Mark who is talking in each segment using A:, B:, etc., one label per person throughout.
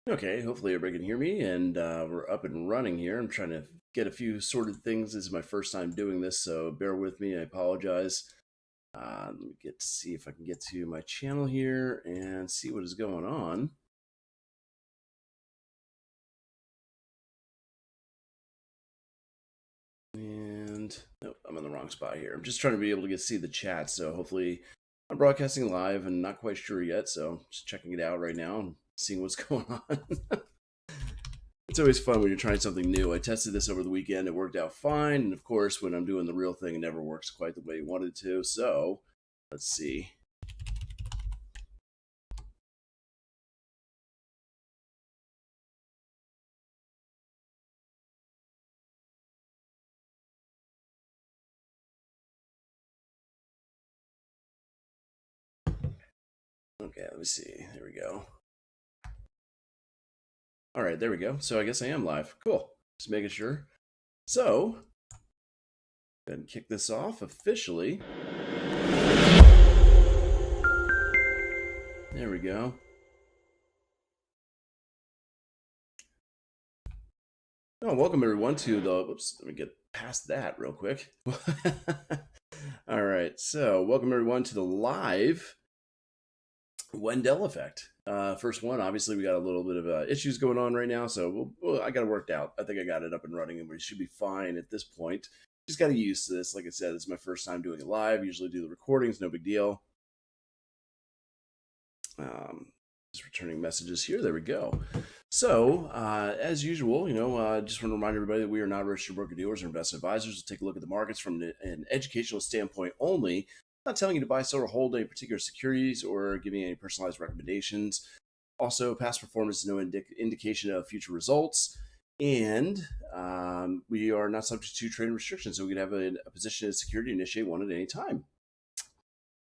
A: Okay, hopefully everybody can hear me, and we're up and running here. I'm trying to get a few sorted things. This is my first time doing this, so bear with me. I apologize. Let me see if I can get to my channel here and see what is going on. And nope, I'm in the wrong spot here. I'm just trying to be able to see the chat, so hopefully I'm broadcasting live and not quite sure yet, so just checking it out right now and seeing what's going on. It's always fun when you're trying something new. I tested this over the weekend. It worked out fine. And of course, when I'm doing the real thing, it never works quite the way you wanted it to. So let's see. Okay, let me see. There we go. All right, there we go. So I guess I am live. Cool. Just making sure. So, go ahead and kick this off officially. There we go. Oh, welcome everyone to the, whoops, let me get past that real quick. All right, so welcome everyone to the live Wendell effect. First one, obviously we got a little bit of issues going on right now, so I got it worked out. I think I got it up and running, and we should be fine at this point. Just got to get used to this. Like I said, this is my first time doing it live. Usually do the recordings, no big deal. Just returning messages here. There we go. So, as usual, just want to remind everybody that we are not registered broker dealers or investment advisors. We'll take a look at the markets from an educational standpoint only. I'm not telling you to buy, sell, or hold any particular securities or giving any personalized recommendations. Also, past performance is no indication of future results. And we are not subject to trading restrictions, so we can have a position as security initiate one at any time.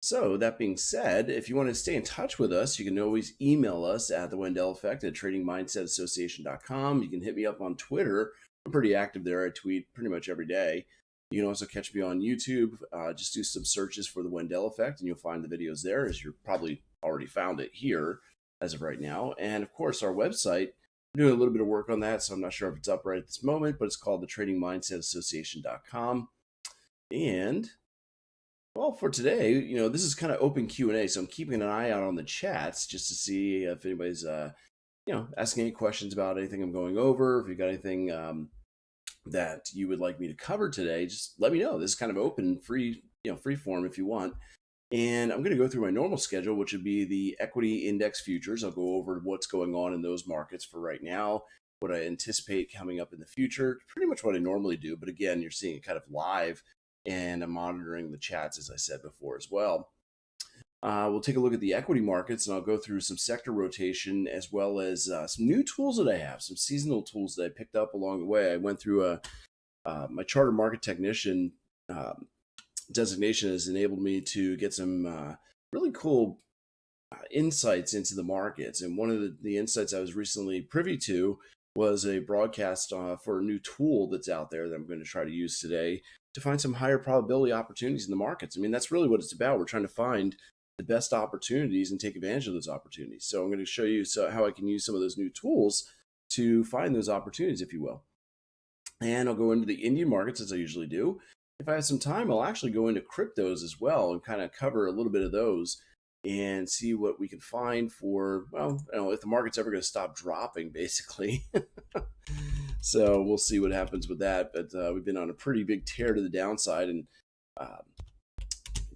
A: So that being said, if you want to stay in touch with us, you can always email us at the Wendell Effect at tradingmindsetassociation.com. You can hit me up on Twitter. I'm pretty active there. I tweet pretty much every day. You can also catch me on YouTube. Just do some searches for the Wendell Effect, and you'll find the videos there, as you're probably already found it here as of right now. And of course, our website, I'm doing a little bit of work on that, so I'm not sure if it's up right at this moment, but it's called the tradingmindsetassociation.com. And well, for today, this is kind of open Q&A, so I'm keeping an eye out on the chats just to see if anybody's, asking any questions about anything I'm going over. If you've got anything that you would like me to cover today, just let me know. This is kind of open, free form if you want. And I'm going to go through my normal schedule, which would be the equity index futures. I'll go over what's going on in those markets for right now, what I anticipate coming up in the future, pretty much what I normally do. But again, you're seeing it kind of live, and I'm monitoring the chats, as I said before, as well. We'll take a look at the equity markets, and I'll go through some sector rotation as well as some new tools that I have, some seasonal tools that I picked up along the way. I went through my charter market technician designation has enabled me to get some really cool insights into the markets. And one of the insights I was recently privy to was a broadcast for a new tool that's out there that I'm going to try to use today to find some higher probability opportunities in the markets. I mean, that's really what it's about. We're trying to find the best opportunities and take advantage of those opportunities. So I'm going to show you how I can use some of those new tools to find those opportunities, if you will. And I'll go into the Indian markets as I usually do. If I have some time, I'll actually go into cryptos as well and kind of cover a little bit of those and see what we can find for, if the market's ever going to stop dropping, basically. So we'll see what happens with that. But we've been on a pretty big tear to the downside. And let's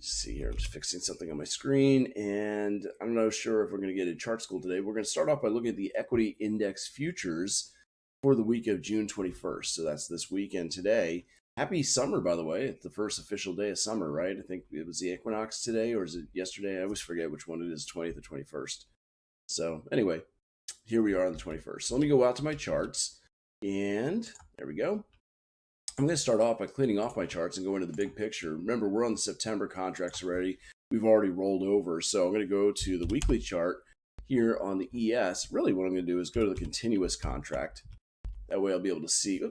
A: see here, I'm just fixing something on my screen. And I'm not sure if we're going to get a chart school today. We're going to start off by looking at the equity index futures for the week of June 21st. So that's this weekend today. Happy summer, by the way. It's the first official day of summer, right? I think it was the equinox today, or is it yesterday? I always forget which one it is, 20th or 21st. So anyway, here we are on the 21st. So let me go out to my charts, and there we go. I'm going to start off by cleaning off my charts and go into the big picture. Remember, we're on the September contracts already. We've already rolled over. So I'm going to go to the weekly chart here on the ES. Really what I'm going to do is go to the continuous contract. That way I'll be able to see,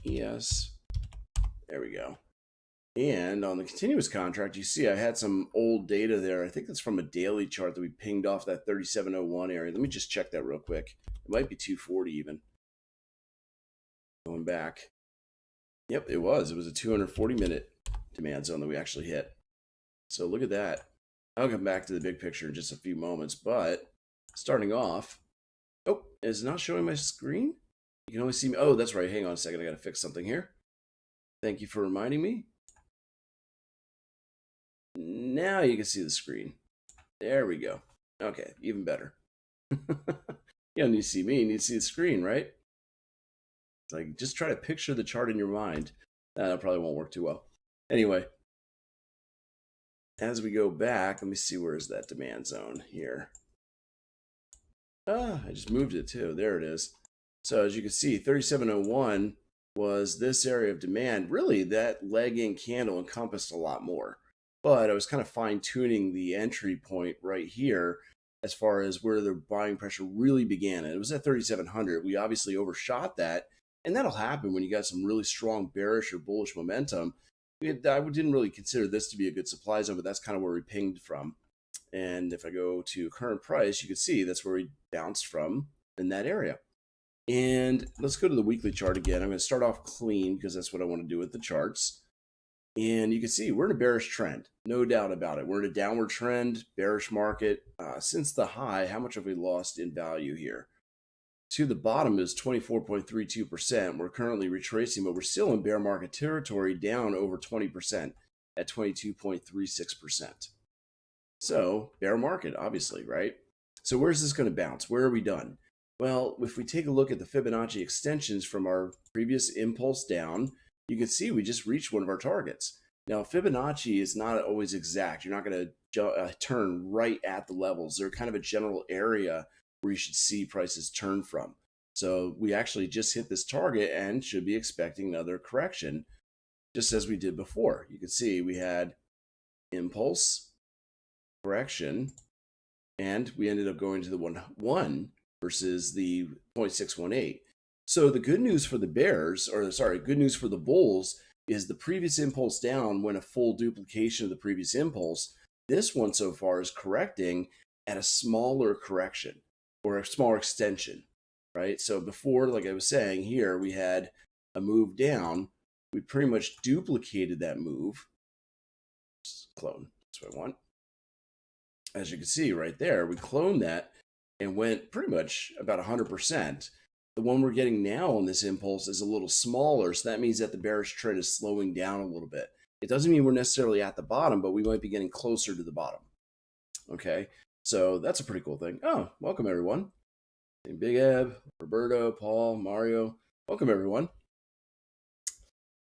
A: ES. There we go. And on the continuous contract, you see I had some old data there. I think that's from a daily chart that we pinged off that 3701 area. Let me just check that real quick. It might be 240 even. Going back. Yep, it was. It was a 240-minute demand zone that we actually hit. So look at that. I'll come back to the big picture in just a few moments. But starting off, oh, is it not showing my screen? You can only see me. Oh, that's right. Hang on a second. I got to fix something here. Thank you for reminding me. Now you can see the screen. There we go. Okay, even better. You don't need to see me. You need to see the screen, right? It's like, just try to picture the chart in your mind. That probably won't work too well. Anyway, as we go back, let me see, where is that demand zone here? I just moved it too. There it is. So as you can see, 3701 was this area of demand. Really, that leg-in candle encompassed a lot more. But I was kind of fine-tuning the entry point right here as far as where the buying pressure really began. And it was at 3,700. We obviously overshot that. And that'll happen when you got some really strong bearish or bullish momentum. I didn't really consider this to be a good supply zone, but that's kind of where we pinged from. And if I go to current price, you can see that's where we bounced from in that area. And let's go to the weekly chart again. I'm going to start off clean because that's what I want to do with the charts. And you can see we're in a bearish trend, no doubt about it. We're in a downward trend, bearish market. Since the high, how much have we lost in value here? To the bottom is 24.32%. We're currently retracing, but we're still in bear market territory, down over 20% at 22.36%. So bear market, obviously, right? So where's this going to bounce? Where are we done? Well, if we take a look at the Fibonacci extensions from our previous impulse down, you can see we just reached one of our targets. Now, Fibonacci is not always exact. You're not going to turn right at the levels. They're kind of a general area where you should see prices turn from. So we actually just hit this target and should be expecting another correction, just as we did before. You can see we had impulse, correction, and we ended up going to the 1 versus the 0.618. So the good news for the bears, or sorry, good news for the bulls, is the previous impulse down went a full duplication of the previous impulse. This one so far is correcting at a smaller correction or a smaller extension, right? So before, like I was saying here, we had a move down. We pretty much duplicated that move. Just clone, that's what I want. As you can see right there, we cloned that and went pretty much about 100%. The one we're getting now on this impulse is a little smaller, so that means that the bearish trend is slowing down a little bit. It doesn't mean we're necessarily at the bottom, but we might be getting closer to the bottom. Okay, so that's a pretty cool thing. Oh, welcome everyone. Big Eb, Roberto, Paul, Mario. Welcome everyone.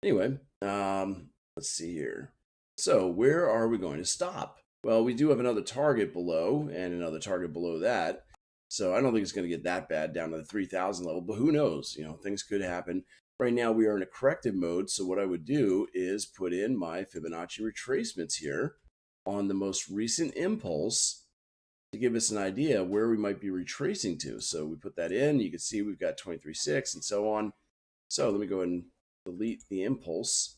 A: Anyway, let's see here. So where are we going to stop? Well, we do have another target below and another target below that. So I don't think it's going to get that bad down to the 3,000 level, but who knows? You know, things could happen. Right now we are in a corrective mode. So what I would do is put in my Fibonacci retracements here on the most recent impulse to give us an idea where we might be retracing to. So we put that in. You can see we've got 23.6 and so on. So let me go ahead and delete the impulse.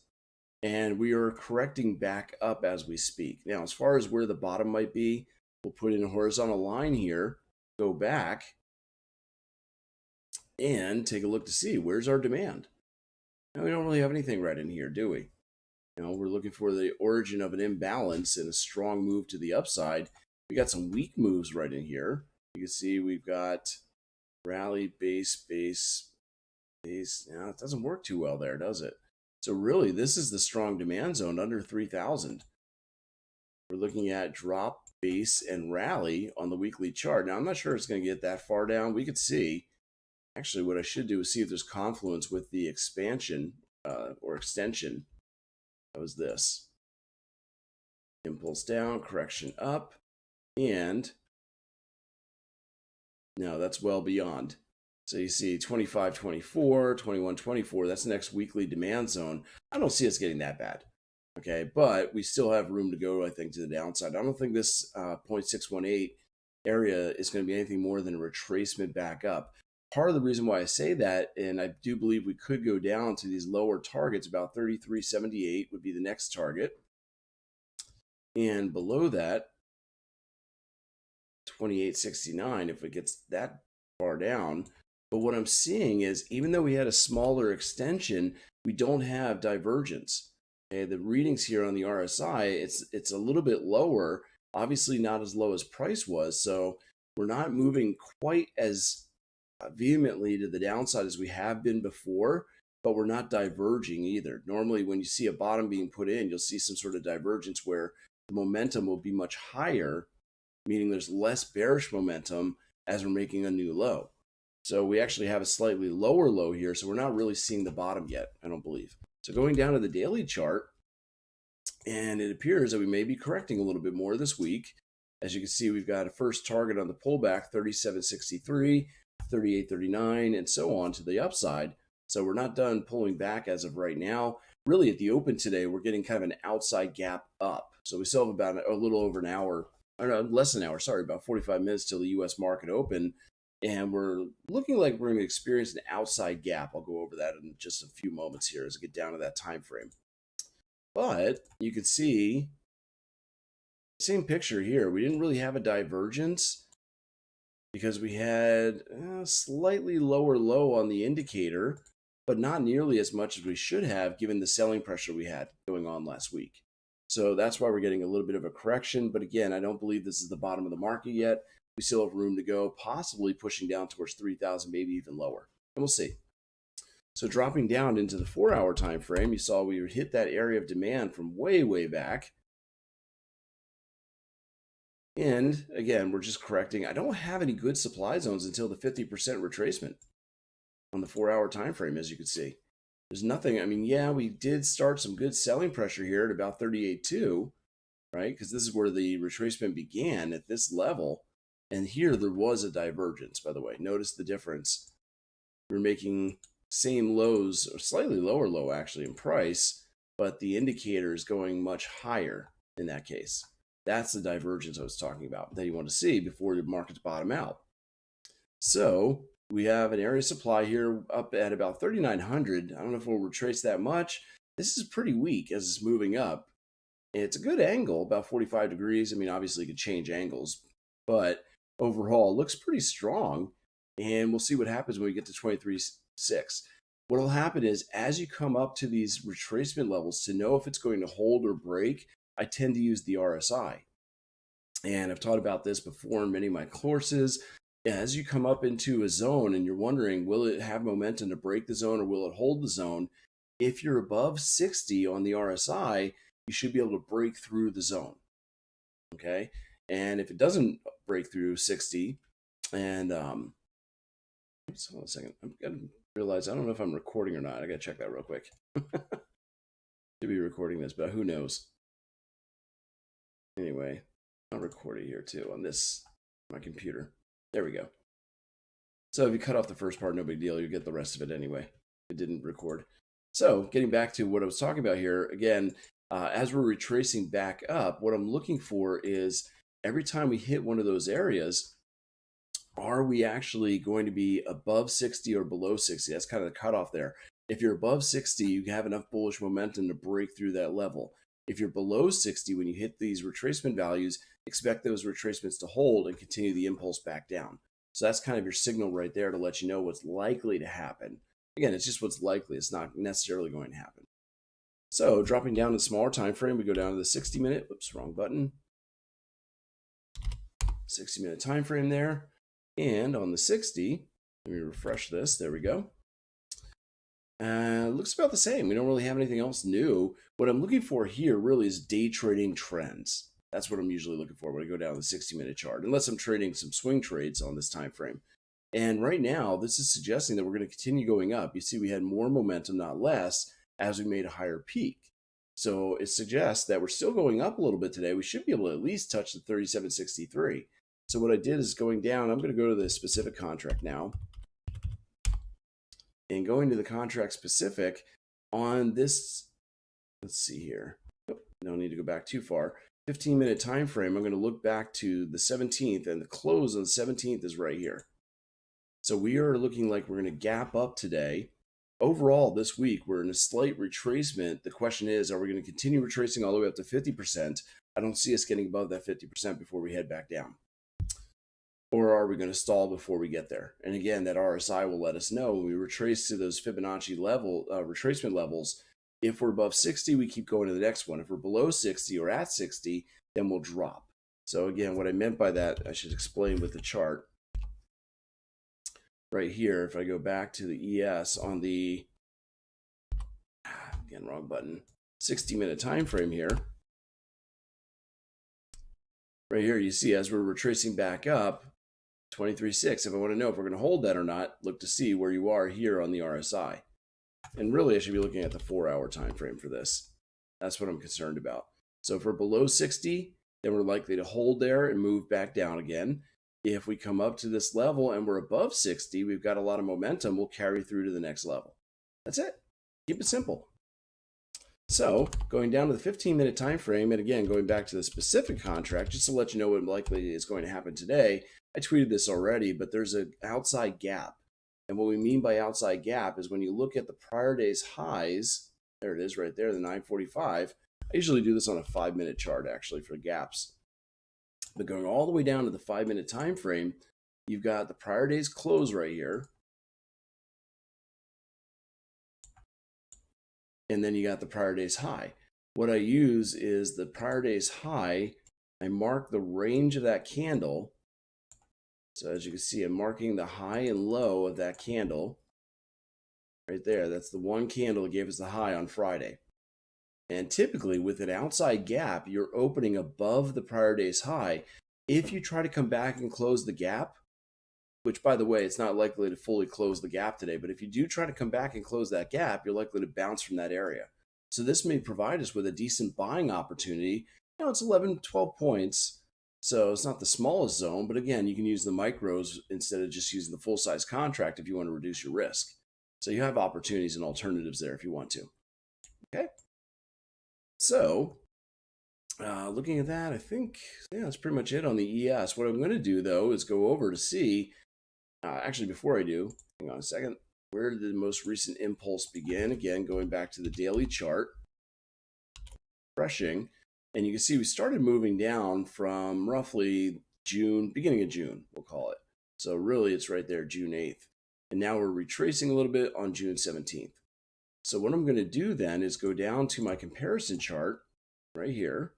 A: And we are correcting back up as we speak. Now, as far as where the bottom might be, we'll put in a horizontal line here, go back, and take a look to see where's our demand. Now, we don't really have anything right in here, do we? You know, we're looking for the origin of an imbalance and a strong move to the upside. We got some weak moves right in here. You can see we've got rally, base. Now, it doesn't work too well there, does it? So really, this is the strong demand zone under 3,000. We're looking at drop, base, and rally on the weekly chart. Now, I'm not sure it's going to get that far down. We could see. Actually, what I should do is see if there's confluence with the expansion or extension. That was this. Impulse down, correction up, and no, that's well beyond. So you see 25.24, 21.24, that's the next weekly demand zone. I don't see us getting that bad, okay? But we still have room to go, I think, to the downside. I don't think this 0.618 area is going to be anything more than a retracement back up. part of the reason why I say that, and I do believe we could go down to these lower targets, about 33.78 would be the next target. And below that, 28.69 if it gets that far down. But what I'm seeing is, even though we had a smaller extension, we don't have divergence. Okay, the readings here on the RSI, it's a little bit lower, obviously not as low as price was. So we're not moving quite as vehemently to the downside as we have been before, but we're not diverging either. Normally, when you see a bottom being put in, you'll see some sort of divergence where the momentum will be much higher, meaning there's less bearish momentum as we're making a new low. So we actually have a slightly lower low here, so we're not really seeing the bottom yet, I don't believe. So going down to the daily chart, and it appears that we may be correcting a little bit more this week. As you can see, we've got a first target on the pullback, 37.63, 38.39, and so on to the upside. So we're not done pulling back as of right now. Really, at the open today, we're getting kind of an outside gap up. So we still have about a little over an hour, or no, less than an hour, sorry, about 45 minutes till the U.S. market open. And we're looking like we're going to experience an outside gap. I'll go over that in just a few moments here as we get down to that time frame. But you can see, same picture here. We didn't really have a divergence because we had a slightly lower low on the indicator, but not nearly as much as we should have given the selling pressure we had going on last week. So that's why we're getting a little bit of a correction. But again, I don't believe this is the bottom of the market yet. We still have room to go, possibly pushing down towards 3,000, maybe even lower. And we'll see. So dropping down into the 4-hour time frame, you saw we hit that area of demand from way, way back. And again, we're just correcting. I don't have any good supply zones until the 50% retracement on the 4-hour time frame, as you can see. There's nothing. I mean, yeah, we did start some good selling pressure here at about 38.2, right? Because this is where the retracement began at this level. And here there was a divergence, by the way. Notice the difference. We're making same lows, or slightly lower low actually in price, but the indicator is going much higher in that case. That's the divergence I was talking about that you want to see before your markets bottom out. So we have an area of supply here up at about 3,900. I don't know if we'll retrace that much. This is pretty weak as it's moving up. It's a good angle, about 45 degrees. I mean, obviously you could change angles, but overall it looks pretty strong. And we'll see what happens when we get to 23.6. What will happen is, as you come up to these retracement levels, to know if it's going to hold or break, I tend to use the RSI. And I've taught about this before in many of my courses. As you come up into a zone and you're wondering, will it have momentum to break the zone or will it hold the zone? If you're above 60 on the RSI, you should be able to break through the zone. Okay. And if it doesn't break through 60, and oops, hold on a second. I'm gonna realize I don't know if I'm recording or not. I gotta check that real quick. Should be recording this, but who knows? Anyway, I'll record it here too on my computer. There we go. So if you cut off the first part, no big deal. You get the rest of it anyway. It didn't record. So getting back to what I was talking about here, again, as we're retracing back up, what I'm looking for is every time we hit one of those areas, are we actually going to be above 60 or below 60? That's kind of the cutoff there. If you're above 60, you have enough bullish momentum to break through that level. If you're below 60, when you hit these retracement values, expect those retracements to hold and continue the impulse back down. So that's kind of your signal right there to let you know what's likely to happen. Again, it's just what's likely. It's not necessarily going to happen. So dropping down to the smaller time frame, we go down to the 60-minute. Oops, wrong button. 60-minute time frame there. And on the 60, let me refresh this. There we go. Looks about the same. We don't really have anything else new. What I'm looking for here really is day trading trends. That's what I'm usually looking for when I go down the 60-minute chart, unless I'm trading some swing trades on this time frame. And right now, this is suggesting that we're going to continue going up. You see, we had more momentum, not less, as we made a higher peak. So it suggests that we're still going up a little bit today. We should be able to at least touch the 37.63. So what I did is going down, I'm going to go to the specific contract now. And going to the contract specific on this, let's see here. Oh, no need to go back too far. 15-minute time frame, I'm going to look back to the 17th, and the close on the 17th is right here. So we are looking like we're going to gap up today. Overall, this week, we're in a slight retracement. The question is, are we going to continue retracing all the way up to 50%? I don't see us getting above that 50% before we head back down. Or are we going to stall before we get there? And again, that RSI will let us know when we retrace to those Fibonacci retracement levels. If we're above 60, we keep going to the next one. If we're below 60 or at 60, then we'll drop. So again, what I meant by that, I should explain with the chart. Right here, if I go back to the ES on the, again, wrong button, 60-minute time frame here. Right here, you see as we're retracing back up, 23.6. If I want to know if we're going to hold that or not, look to see where you are here on the RSI. And really, I should be looking at the 4-hour time frame for this. That's what I'm concerned about. So if we're below 60, then we're likely to hold there and move back down again. If we come up to this level and we're above 60, we've got a lot of momentum, we'll carry through to the next level. That's it. Keep it simple. So going down to the 15-minute time frame, and again, going back to the specific contract, just to let you know what likely is going to happen today, I tweeted this already, but there's an outside gap. And what we mean by outside gap is when you look at the prior day's highs, there it is right there, the 945. I usually do this on a 5-minute chart actually for gaps. But going all the way down to the 5-minute time frame, you've got the prior day's close right here. And then you got the prior day's high. What I use is the prior day's high. I mark the range of that candle. So as you can see, I'm marking the high and low of that candle right there. That's the one candle that gave us the high on Friday. And typically with an outside gap, you're opening above the prior day's high. If you try to come back and close the gap, which by the way, it's not likely to fully close the gap today, but if you do try to come back and close that gap, you're likely to bounce from that area. So this may provide us with a decent buying opportunity. You know, it's 11, 12 points. So it's not the smallest zone, but again, you can use the micros instead of just using the full size contract if you want to reduce your risk. So you have opportunities and alternatives there if you want to. Okay. So looking at that, I think, yeah, that's pretty much it on the ES. What I'm going to do though is go over to see, actually before I do, hang on a second, where did the most recent impulse begin? Again, going back to the daily chart, refreshing. And you can see we started moving down from roughly June, beginning of June, we'll call it. So really it's right there, June 8th. And now we're retracing a little bit on June 17th. So what I'm going to do then is go down to my comparison chart right here.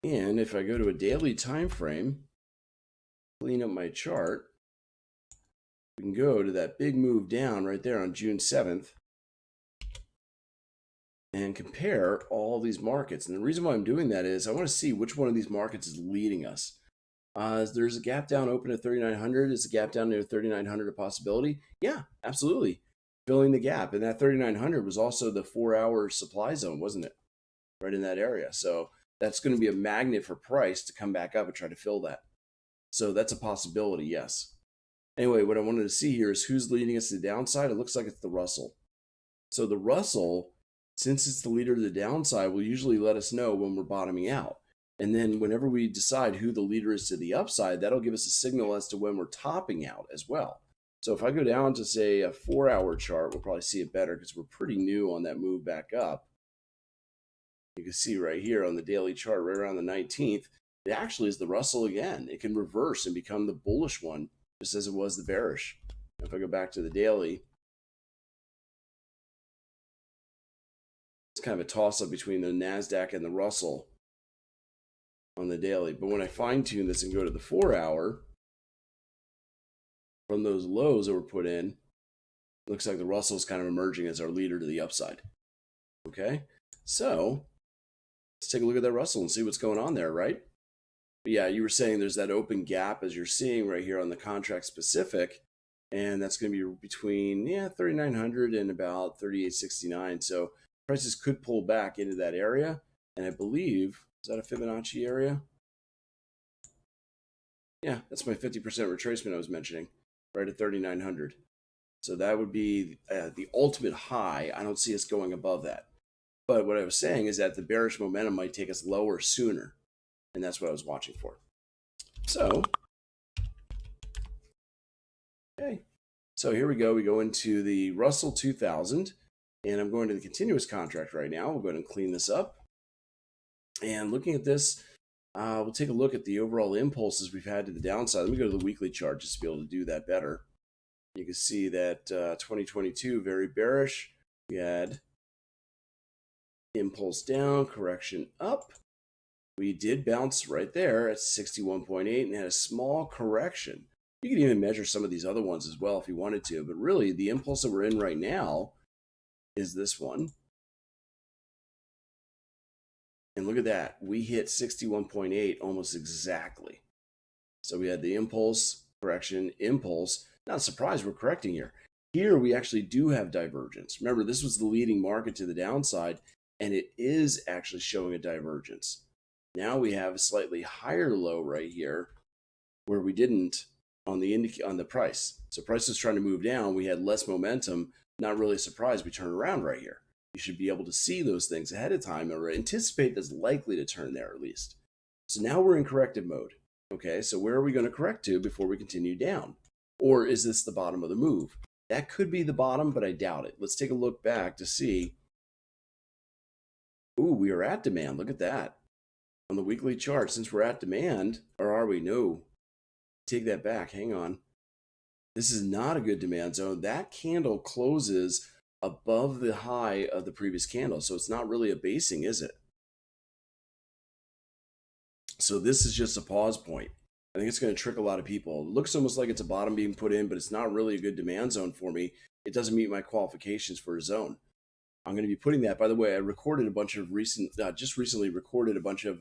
A: And if I go to a daily time frame, clean up my chart, we can go to that big move down right there on June 7th. And compare all these markets. And the reason why I'm doing that is I want to see which one of these markets is leading us. There's a gap down open at 3,900. Is the gap down near 3,900 a possibility? Yeah, absolutely. Filling the gap. And that 3,900 was also the 4-hour supply zone, wasn't it? Right in that area. So that's going to be a magnet for price to come back up and try to fill that. So that's a possibility, yes. Anyway, what I wanted to see here is who's leading us to the downside. It looks like it's the Russell. So the Russell, since it's the leader to the downside, will usually let us know when we're bottoming out. And then whenever we decide who the leader is to the upside, that'll give us a signal as to when we're topping out as well. So if I go down to, say, a 4-hour chart, we'll probably see it better because we're pretty new on that move back up. You can see right here on the daily chart, right around the 19th, it actually is the Russell again. It can reverse and become the bullish one, just as it was the bearish. If I go back to the daily, it's kind of a toss-up between the Nasdaq and the Russell on the daily. But when I fine-tune this and go to the 4-hour, from those lows that were put in, it looks like the Russell is kind of emerging as our leader to the upside. Okay, so let's take a look at that Russell and see what's going on there, right? But yeah, you were saying there's that open gap as you're seeing right here on the contract specific, and that's going to be between 3,900 and about 3,869. So prices could pull back into that area, and I believe, is that a Fibonacci area? Yeah, that's my 50% retracement I was mentioning, right at 3,900. So that would be the ultimate high. I don't see us going above that. But what I was saying is that the bearish momentum might take us lower sooner, and that's what I was watching for. So Okay, so here we go. We go into the Russell 2000, and I'm going to the continuous contract right now. We'll go ahead and clean this up. And looking at this, we'll take a look at the overall impulses we've had to the downside. Let me go to the weekly chart just to be able to do that better. You can see that 2022, very bearish. We had impulse down, correction up. We did bounce right there at 61.8 and had a small correction. You can even measure some of these other ones as well if you wanted to, but really the impulse that we're in right now is this one. And look at that. We hit 61.8 almost exactly. So we had the impulse, correction, impulse. Not surprised we're correcting here. Here we actually do have divergence. Remember, this was the leading market to the downside, and it is actually showing a divergence. Now we have a slightly higher low right here where we didn't on the price. So price is trying to move down. We had less momentum. Not really surprised we turned around right here. You should be able to see those things ahead of time or anticipate that's likely to turn there at least. So now we're in corrective mode. Okay, so where are we going to correct to before we continue down? Or is this the bottom of the move? That could be the bottom, but I doubt it. Let's take a look back to see. Ooh, we are at demand. Look at that. On the weekly chart, since we're at demand, or are we? No. Take that back. Hang on. This is not a good demand zone. That candle closes above the high of the previous candle. So it's not really a basing, is it? So this is just a pause point. I think it's going to trick a lot of people. It looks almost like it's a bottom being put in, but it's not really a good demand zone for me. It doesn't meet my qualifications for a zone. I'm going to be putting that, by the way, I recorded a bunch of just recently recorded a bunch of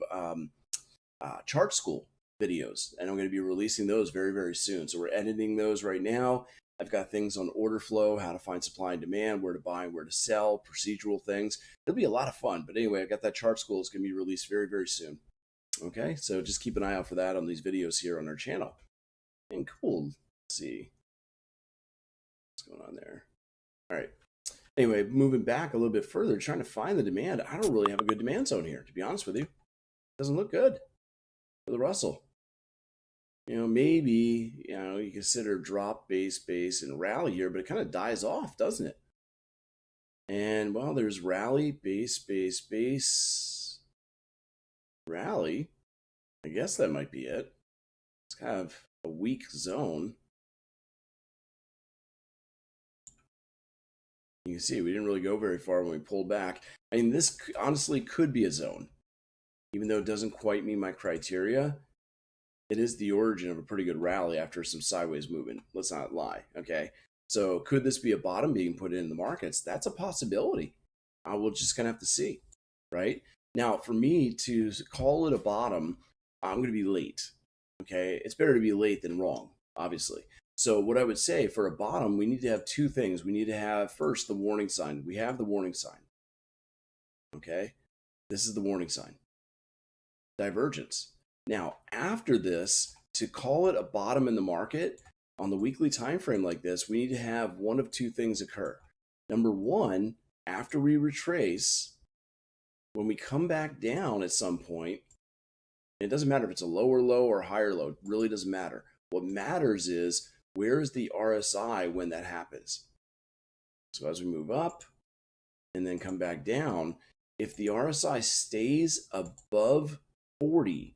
A: chart school videos, and I'm going to be releasing those very, very soon. So we're editing those right now. I've got things on order flow, how to find supply and demand, where to buy and where to sell, procedural things. It'll be a lot of fun. But anyway, I got that chart school. It's going to be released very, very soon. Okay, so just keep an eye out for that on these videos here on our channel. And cool. Let's see what's going on there. All right. Anyway, moving back a little bit further, trying to find the demand. I don't really have a good demand zone here, to be honest with you. It doesn't look good for the Russell. Maybe, you consider drop, base, and rally here, but it kind of dies off, doesn't it? And, well, there's rally, base, rally. I guess that might be it. It's kind of a weak zone. You can see we didn't really go very far when we pulled back. I mean, this honestly could be a zone. Even though it doesn't quite meet my criteria, it is the origin of a pretty good rally after some sideways movement. Let's not lie, okay? So could this be a bottom being put in the markets? That's a possibility. We'll just kind of have to see, right? Now, for me to call it a bottom, I'm going to be late, okay? It's better to be late than wrong, obviously. So what I would say for a bottom, we need to have two things. We need to have first the warning sign. We have the warning sign, okay? This is the warning sign. Divergence. Now, after this, to call it a bottom in the market on the weekly time frame like this, we need to have one of two things occur. Number one, after we retrace, when we come back down at some point, it doesn't matter if it's a lower low or higher low, it really doesn't matter. What matters is where is the RSI when that happens. So as we move up and then come back down, if the RSI stays above 40,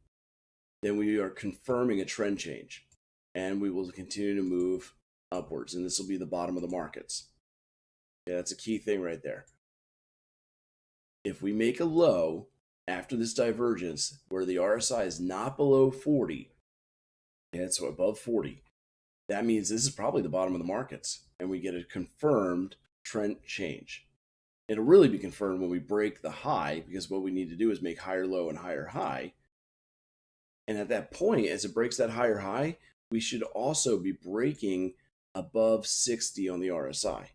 A: then we are confirming a trend change and we will continue to move upwards. And this will be the bottom of the markets. Yeah, that's a key thing right there. If we make a low after this divergence where the RSI is not below 40, and so above 40, that means this is probably the bottom of the markets and we get a confirmed trend change. It'll really be confirmed when we break the high, because what we need to do is make higher low and higher high. And at that point, as it breaks that higher high, we should also be breaking above 60 on the RSI.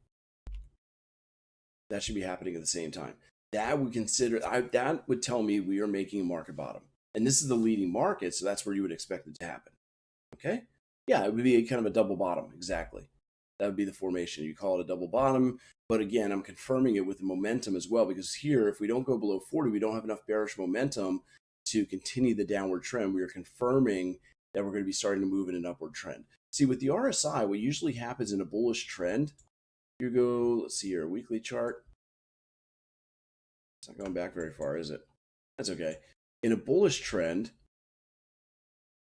A: That should be happening at the same time. That would that would tell me we are making a market bottom. And this is the leading market, so that's where you would expect it to happen. Okay? Yeah, it would be kind of a double bottom, exactly. That would be the formation. You call it a double bottom, but again, I'm confirming it with the momentum as well, because here, if we don't go below 40, we don't have enough bearish momentum to continue the downward trend. We are confirming that we're going to be starting to move in an upward trend. See, with the RSI, what usually happens in a bullish trend, you go, let's see here, weekly chart. It's not going back very far, is it? That's okay. In a bullish trend,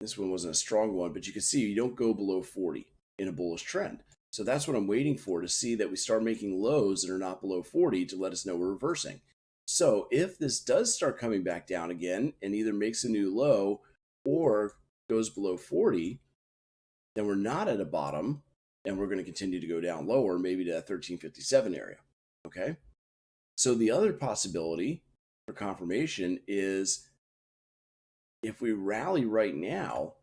A: this one wasn't a strong one, but you can see you don't go below 40 in a bullish trend. So that's what I'm waiting for, to see that we start making lows that are not below 40 to let us know we're reversing. So if this does start coming back down again and either makes a new low or goes below 40, then we're not at a bottom and we're going to continue to go down lower, maybe to that 1357 area. Okay. So the other possibility for confirmation is if we rally right now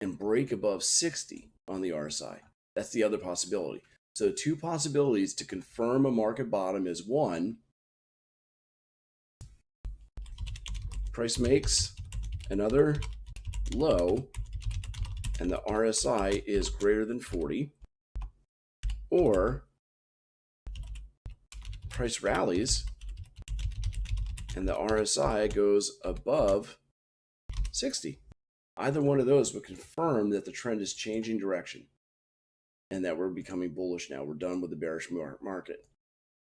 A: and break above 60 on the RSI, that's the other possibility. So two possibilities to confirm a market bottom is, one, price makes another low and the RSI is greater than 40, or price rallies and the RSI goes above 60. Either one of those would confirm that the trend is changing direction and that we're becoming bullish now. We're done with the bearish market.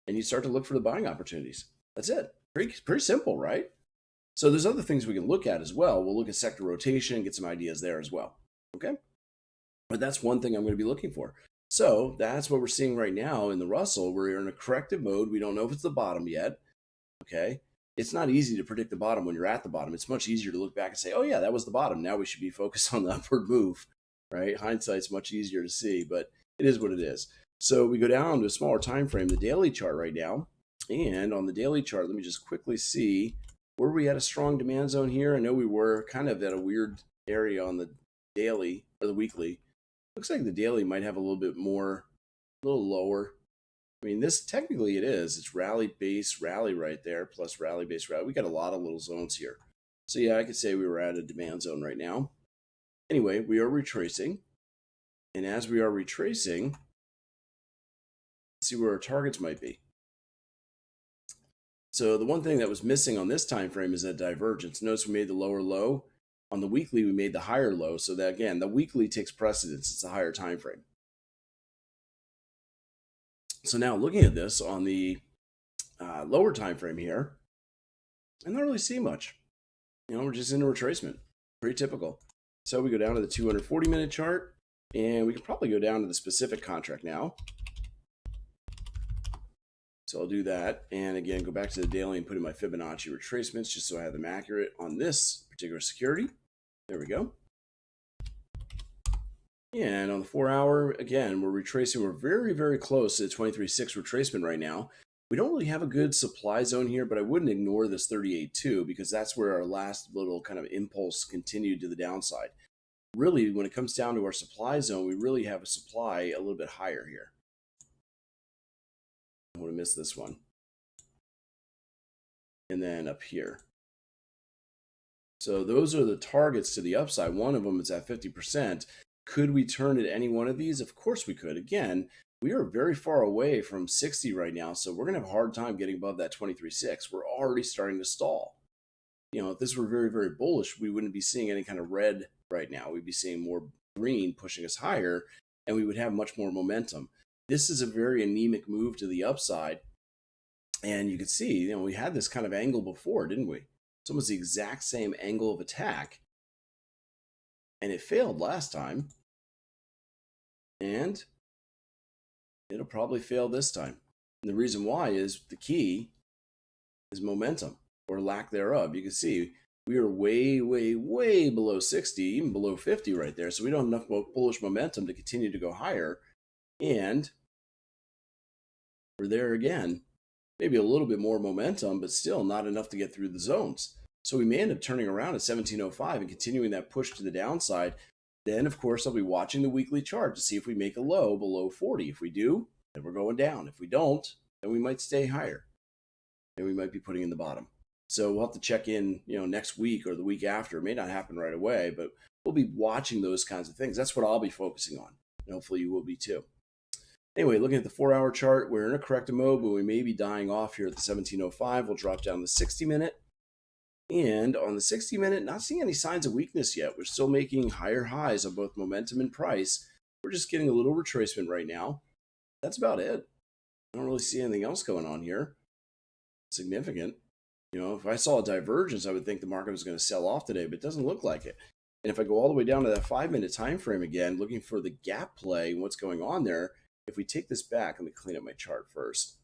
A: And you start to look for the buying opportunities. That's it. Pretty simple, right? So there's other things we can look at as well. We'll look at sector rotation, get some ideas there as well. Okay? But that's one thing I'm going to be looking for. So that's what we're seeing right now in the Russell. We're in a corrective mode. We don't know if it's the bottom yet. Okay? It's not easy to predict the bottom when you're at the bottom. It's much easier to look back and say, oh yeah, that was the bottom. Now we should be focused on the upward move, right? Hindsight's much easier to see, but it is what it is. So we go down to a smaller time frame, the daily chart right now. And on the daily chart, let me just quickly see, were we at a strong demand zone here? I know we were kind of at a weird area on the daily or the weekly. Looks like the daily might have a little bit more, a little lower. I mean, this technically it is. It's rally base rally right there, plus rally base rally. We got a lot of little zones here. So yeah, I could say we were at a demand zone right now. Anyway, we are retracing. And as we are retracing, see where our targets might be. So the one thing that was missing on this time frame is that divergence. Notice we made the lower low. On the weekly, we made the higher low. So that, again, the weekly takes precedence. It's a higher time frame. So now looking at this on the lower time frame here, I don't really see much. You know, we're just in a retracement. Pretty typical. So we go down to the 240-minute chart, and we can probably go down to the specific contract now. So I'll do that. And again, go back to the daily and put in my Fibonacci retracements just so I have them accurate on this particular security. There we go. And on the 4-hour, again, we're retracing. We're very, very close to the 23.6 retracement right now. We don't really have a good supply zone here, but I wouldn't ignore this 38.2 because that's where our last little kind of impulse continued to the downside. Really, when it comes down to our supply zone, we really have a supply a little bit higher here. I want to miss this one. And then up here. So those are the targets to the upside. One of them is at 50%. Could we turn at any one of these? Of course we could. Again, we are very far away from 60 right now, so we're going to have a hard time getting above that 23.6. We're already starting to stall. You know, if this were very, very bullish, we wouldn't be seeing any kind of red right now. We'd be seeing more green pushing us higher, and we would have much more momentum. This is a very anemic move to the upside, and you can see, you know, we had this kind of angle before, didn't we? It's almost the exact same angle of attack, and it failed last time. And it'll probably fail this time. And the reason why is the key is momentum or lack thereof. You can see we are way, way, way below 60, even below 50 right there. So we don't have enough bullish momentum to continue to go higher. And we're there again. Maybe a little bit more momentum, but still not enough to get through the zones. So we may end up turning around at 1705 and continuing that push to the downside. Then, of course, I'll be watching the weekly chart to see if we make a low below 40. If we do, then we're going down. If we don't, then we might stay higher. And we might be putting in the bottom. So we'll have to check in, you know, next week or the week after. It may not happen right away, but we'll be watching those kinds of things. That's what I'll be focusing on. And hopefully you will be too. Anyway, looking at the 4-hour chart, we're in a corrective mode, but we may be dying off here at the 1705. We'll drop down the 60-minute. And on the 60-minute, not seeing any signs of weakness yet. We're still making higher highs on both momentum and price. We're just getting a little retracement right now. That's about it. I don't really see anything else going on here significant. If I saw a divergence, I would think the market was going to sell off today, but it doesn't look like it. And if I go all the way down to that 5-minute time frame again, looking for the gap play and what's going on there, if we take this back, let me clean up my chart first,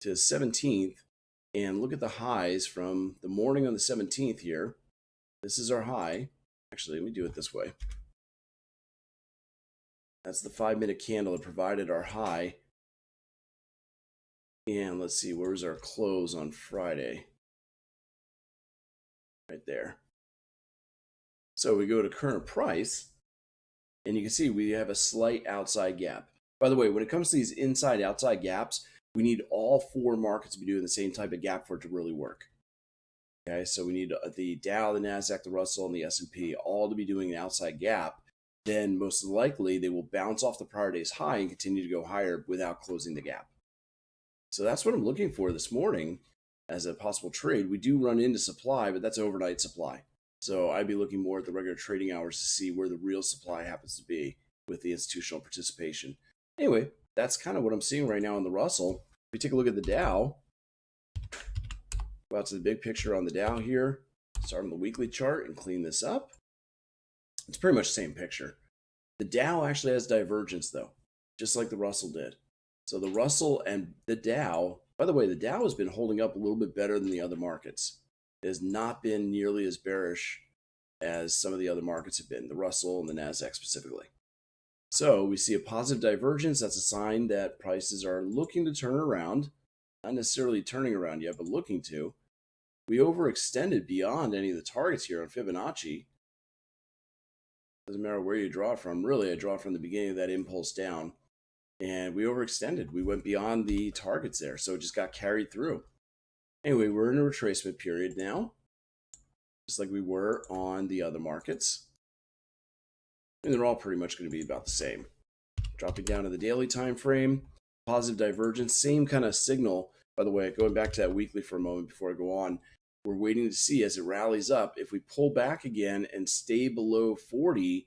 A: to the 17th, and look at the highs from the morning on the 17th here. This is our high. Actually, let me do it this way. That's the 5-minute candle that provided our high. And let's see, where's our close on Friday? Right there. So we go to current price, and you can see we have a slight outside gap. By the way, when it comes to these inside-outside gaps, we need all 4 markets to be doing the same type of gap for it to really work. Okay, so we need the Dow, the Nasdaq, the Russell, and the S&P all to be doing an outside gap. Then most likely they will bounce off the prior day's high and continue to go higher without closing the gap. So that's what I'm looking for this morning as a possible trade. We do run into supply, but that's overnight supply. So I'd be looking more at the regular trading hours to see where the real supply happens to be with the institutional participation. Anyway, that's kind of what I'm seeing right now in the Russell. If we take a look at the Dow, go out to the big picture on the Dow here, start on the weekly chart and clean this up. It's pretty much the same picture. The Dow actually has divergence though, just like the Russell did. So the Russell and the Dow, by the way, the Dow has been holding up a little bit better than the other markets. It has not been nearly as bearish as some of the other markets have been, the Russell and the Nasdaq specifically. So we see a positive divergence. That's a sign that prices are looking to turn around, not necessarily turning around yet, but looking to. We overextended beyond any of the targets here on Fibonacci. Doesn't matter where you draw from. Really, I draw from the beginning of that impulse down. And we overextended. We went beyond the targets there, so it just got carried through. Anyway, we're in a retracement period now, just like we were on the other markets. And they're all pretty much going to be about the same. Dropping down to the daily time frame, positive divergence, same kind of signal. By the way, going back to that weekly for a moment before I go on, we're waiting to see as it rallies up. If we pull back again and stay below 40,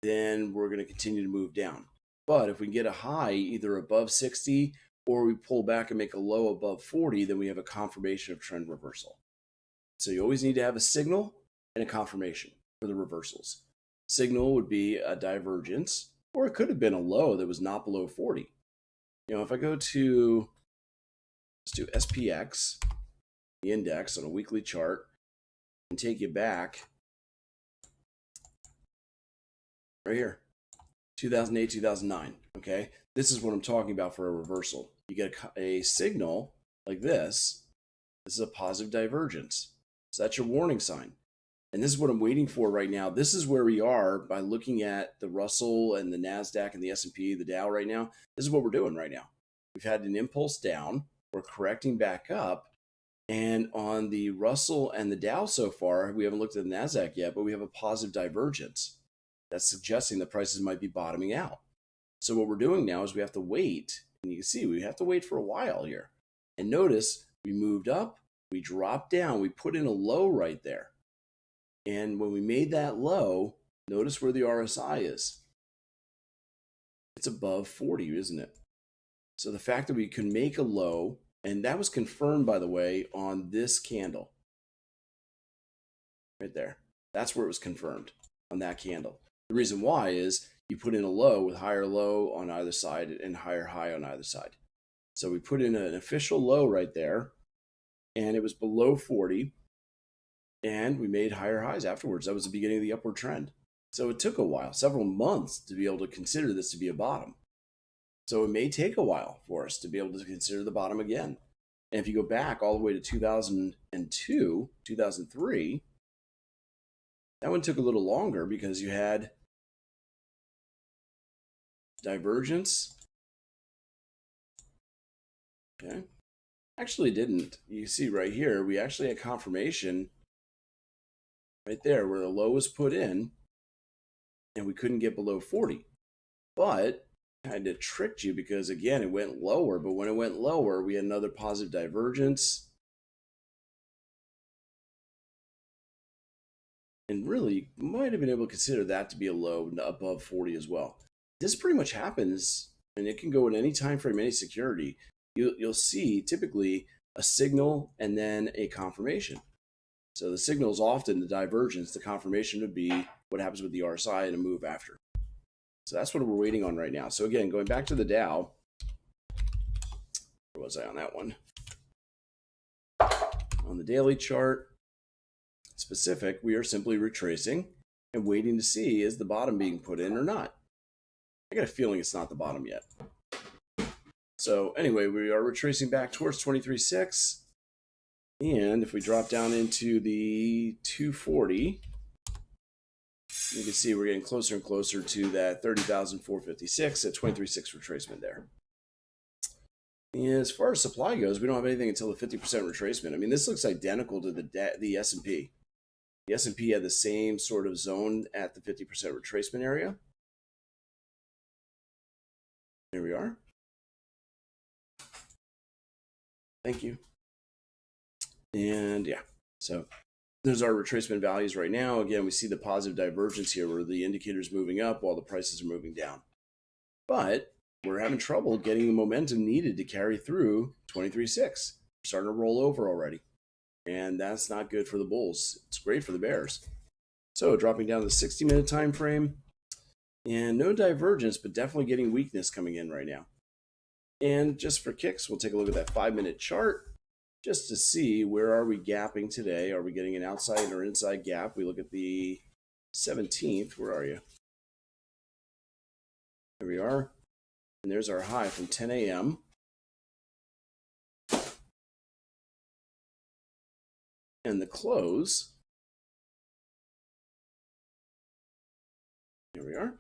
A: then we're going to continue to move down. But if we get a high either above 60 or we pull back and make a low above 40, then we have a confirmation of trend reversal. So you always need to have a signal and a confirmation for the reversals. Signal would be a divergence, or it could have been a low that was not below 40. If I go to, let's do SPX, the index on a weekly chart, and take you back right here. 2008, 2009, okay? This is what I'm talking about for a reversal. You get a signal like this. This is a positive divergence. So that's your warning sign. And this is what I'm waiting for right now. This is where we are by looking at the Russell and the Nasdaq and the S&P, the Dow right now. This is what we're doing right now. We've had an impulse down. We're correcting back up. And on the Russell and the Dow so far, we haven't looked at the Nasdaq yet, but we have a positive divergence. That's suggesting the prices might be bottoming out. So what we're doing now is we have to wait. And you can see we have to wait for a while here. And notice we moved up, we dropped down, we put in a low right there. And when we made that low, notice where the RSI is. It's above 40, isn't it? So the fact that we can make a low, and that was confirmed, by the way, on this candle. Right there. That's where it was confirmed, on that candle. The reason why is you put in a low with higher low on either side and higher high on either side. So we put in an official low right there, and it was below 40, and we made higher highs afterwards. That was the beginning of the upward trend. So it took a while, several months, to be able to consider this to be a bottom. So it may take a while for us to be able to consider the bottom again. And if you go back all the way to 2002, 2003, that one took a little longer because you had divergence. Okay. Actually didn't. You see right here, we actually had confirmation right there where the low was put in and we couldn't get below 40. But kind of tricked you because, again, it went lower. But when it went lower, we had another positive divergence. And really might have been able to consider that to be a low above 40 as well. This pretty much happens, and it can go in any time frame, any security. You'll see typically a signal and then a confirmation. So the signal is often the divergence. The confirmation would be what happens with the RSI and a move after. So that's what we're waiting on right now. So again, going back to the Dow, where was I on that one? On the daily chart, specific, we are simply retracing and waiting to see is the bottom being put in or not. I got a feeling it's not the bottom yet. So anyway, we are retracing back towards 23.6. And if we drop down into the 240, you can see we're getting closer and closer to that 30,456 at 23.6 retracement there. And as far as supply goes, we don't have anything until the 50% retracement. I mean, this looks identical to the S&P. The S&P had the same sort of zone at the 50% retracement area. There we are. Thank you. And yeah, so there's our retracement values right now. Again, we see the positive divergence here where the indicator is moving up while the prices are moving down. But we're having trouble getting the momentum needed to carry through 23.6. We're starting to roll over already. And that's not good for the bulls. It's great for the bears. So dropping down to the 60-minute time frame. And no divergence, but definitely getting weakness coming in right now. And just for kicks, we'll take a look at that 5-minute chart just to see where are we gapping today. Are we getting an outside or inside gap? We look at the 17th. Where are you? There we are. And there's our high from 10 a.m. And the close. Here we are.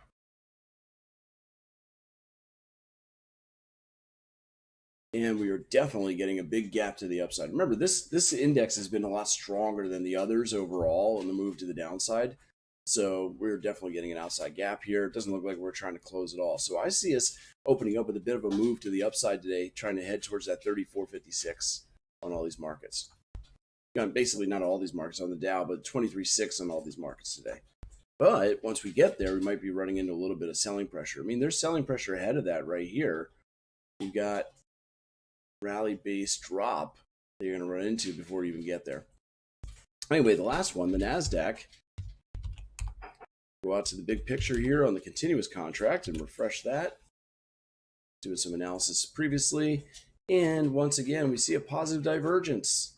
A: And we are definitely getting a big gap to the upside. Remember, this index has been a lot stronger than the others overall in the move to the downside. So we're definitely getting an outside gap here. It doesn't look like we're trying to close it all. So I see us opening up with a bit of a move to the upside today, trying to head towards that 34.56 on all these markets. Basically not all these markets on the Dow, but 23.6 on all these markets today. But once we get there, we might be running into a little bit of selling pressure. I mean, there's selling pressure ahead of that right here. You've got rally-based drop that you're going to run into before you even get there. Anyway, the last one, the Nasdaq. Go out to the big picture here on the continuous contract and refresh that. Doing some analysis previously. And once again, we see a positive divergence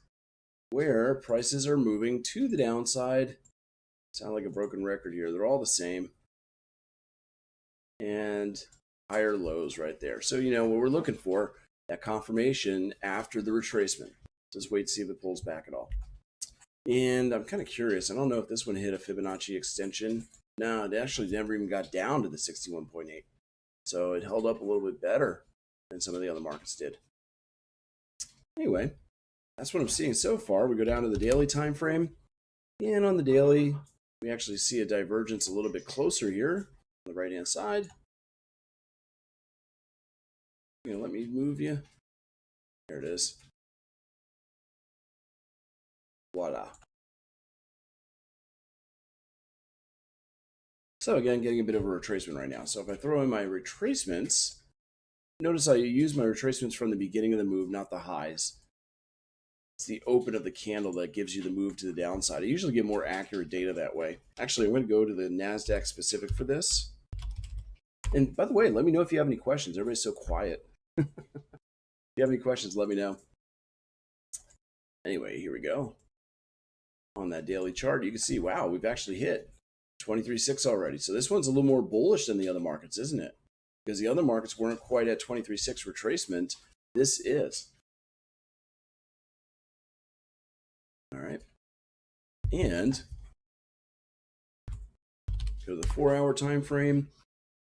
A: where prices are moving to the downside. Sound like a broken record here. They're all the same. And higher lows right there. So, you know, what we're looking for, that confirmation after the retracement. Just wait to see if it pulls back at all. And I'm kind of curious. I don't know if this one hit a Fibonacci extension. No, it actually never even got down to the 61.8. So it held up a little bit better than some of the other markets did. Anyway, that's what I'm seeing so far. We go down to the daily time frame. And on the daily, we actually see a divergence a little bit closer here on the right-hand side. You know, let me move you. There it is. Voila. So again, getting a bit of a retracement right now. So if I throw in my retracements, notice I use my retracements from the beginning of the move, not the highs. It's the open of the candle that gives you the move to the downside. I usually get more accurate data that way. Actually, I'm going to go to the Nasdaq specific for this. And by the way, let me know if you have any questions. Everybody's so quiet. If you have any questions, let me know. Anyway, here we go. On that daily chart, you can see, wow, we've actually hit 23.6 already. So this one's a little more bullish than the other markets, isn't it? Because the other markets weren't quite at 23.6 retracement. This is. All right. And go to the 4-hour time frame.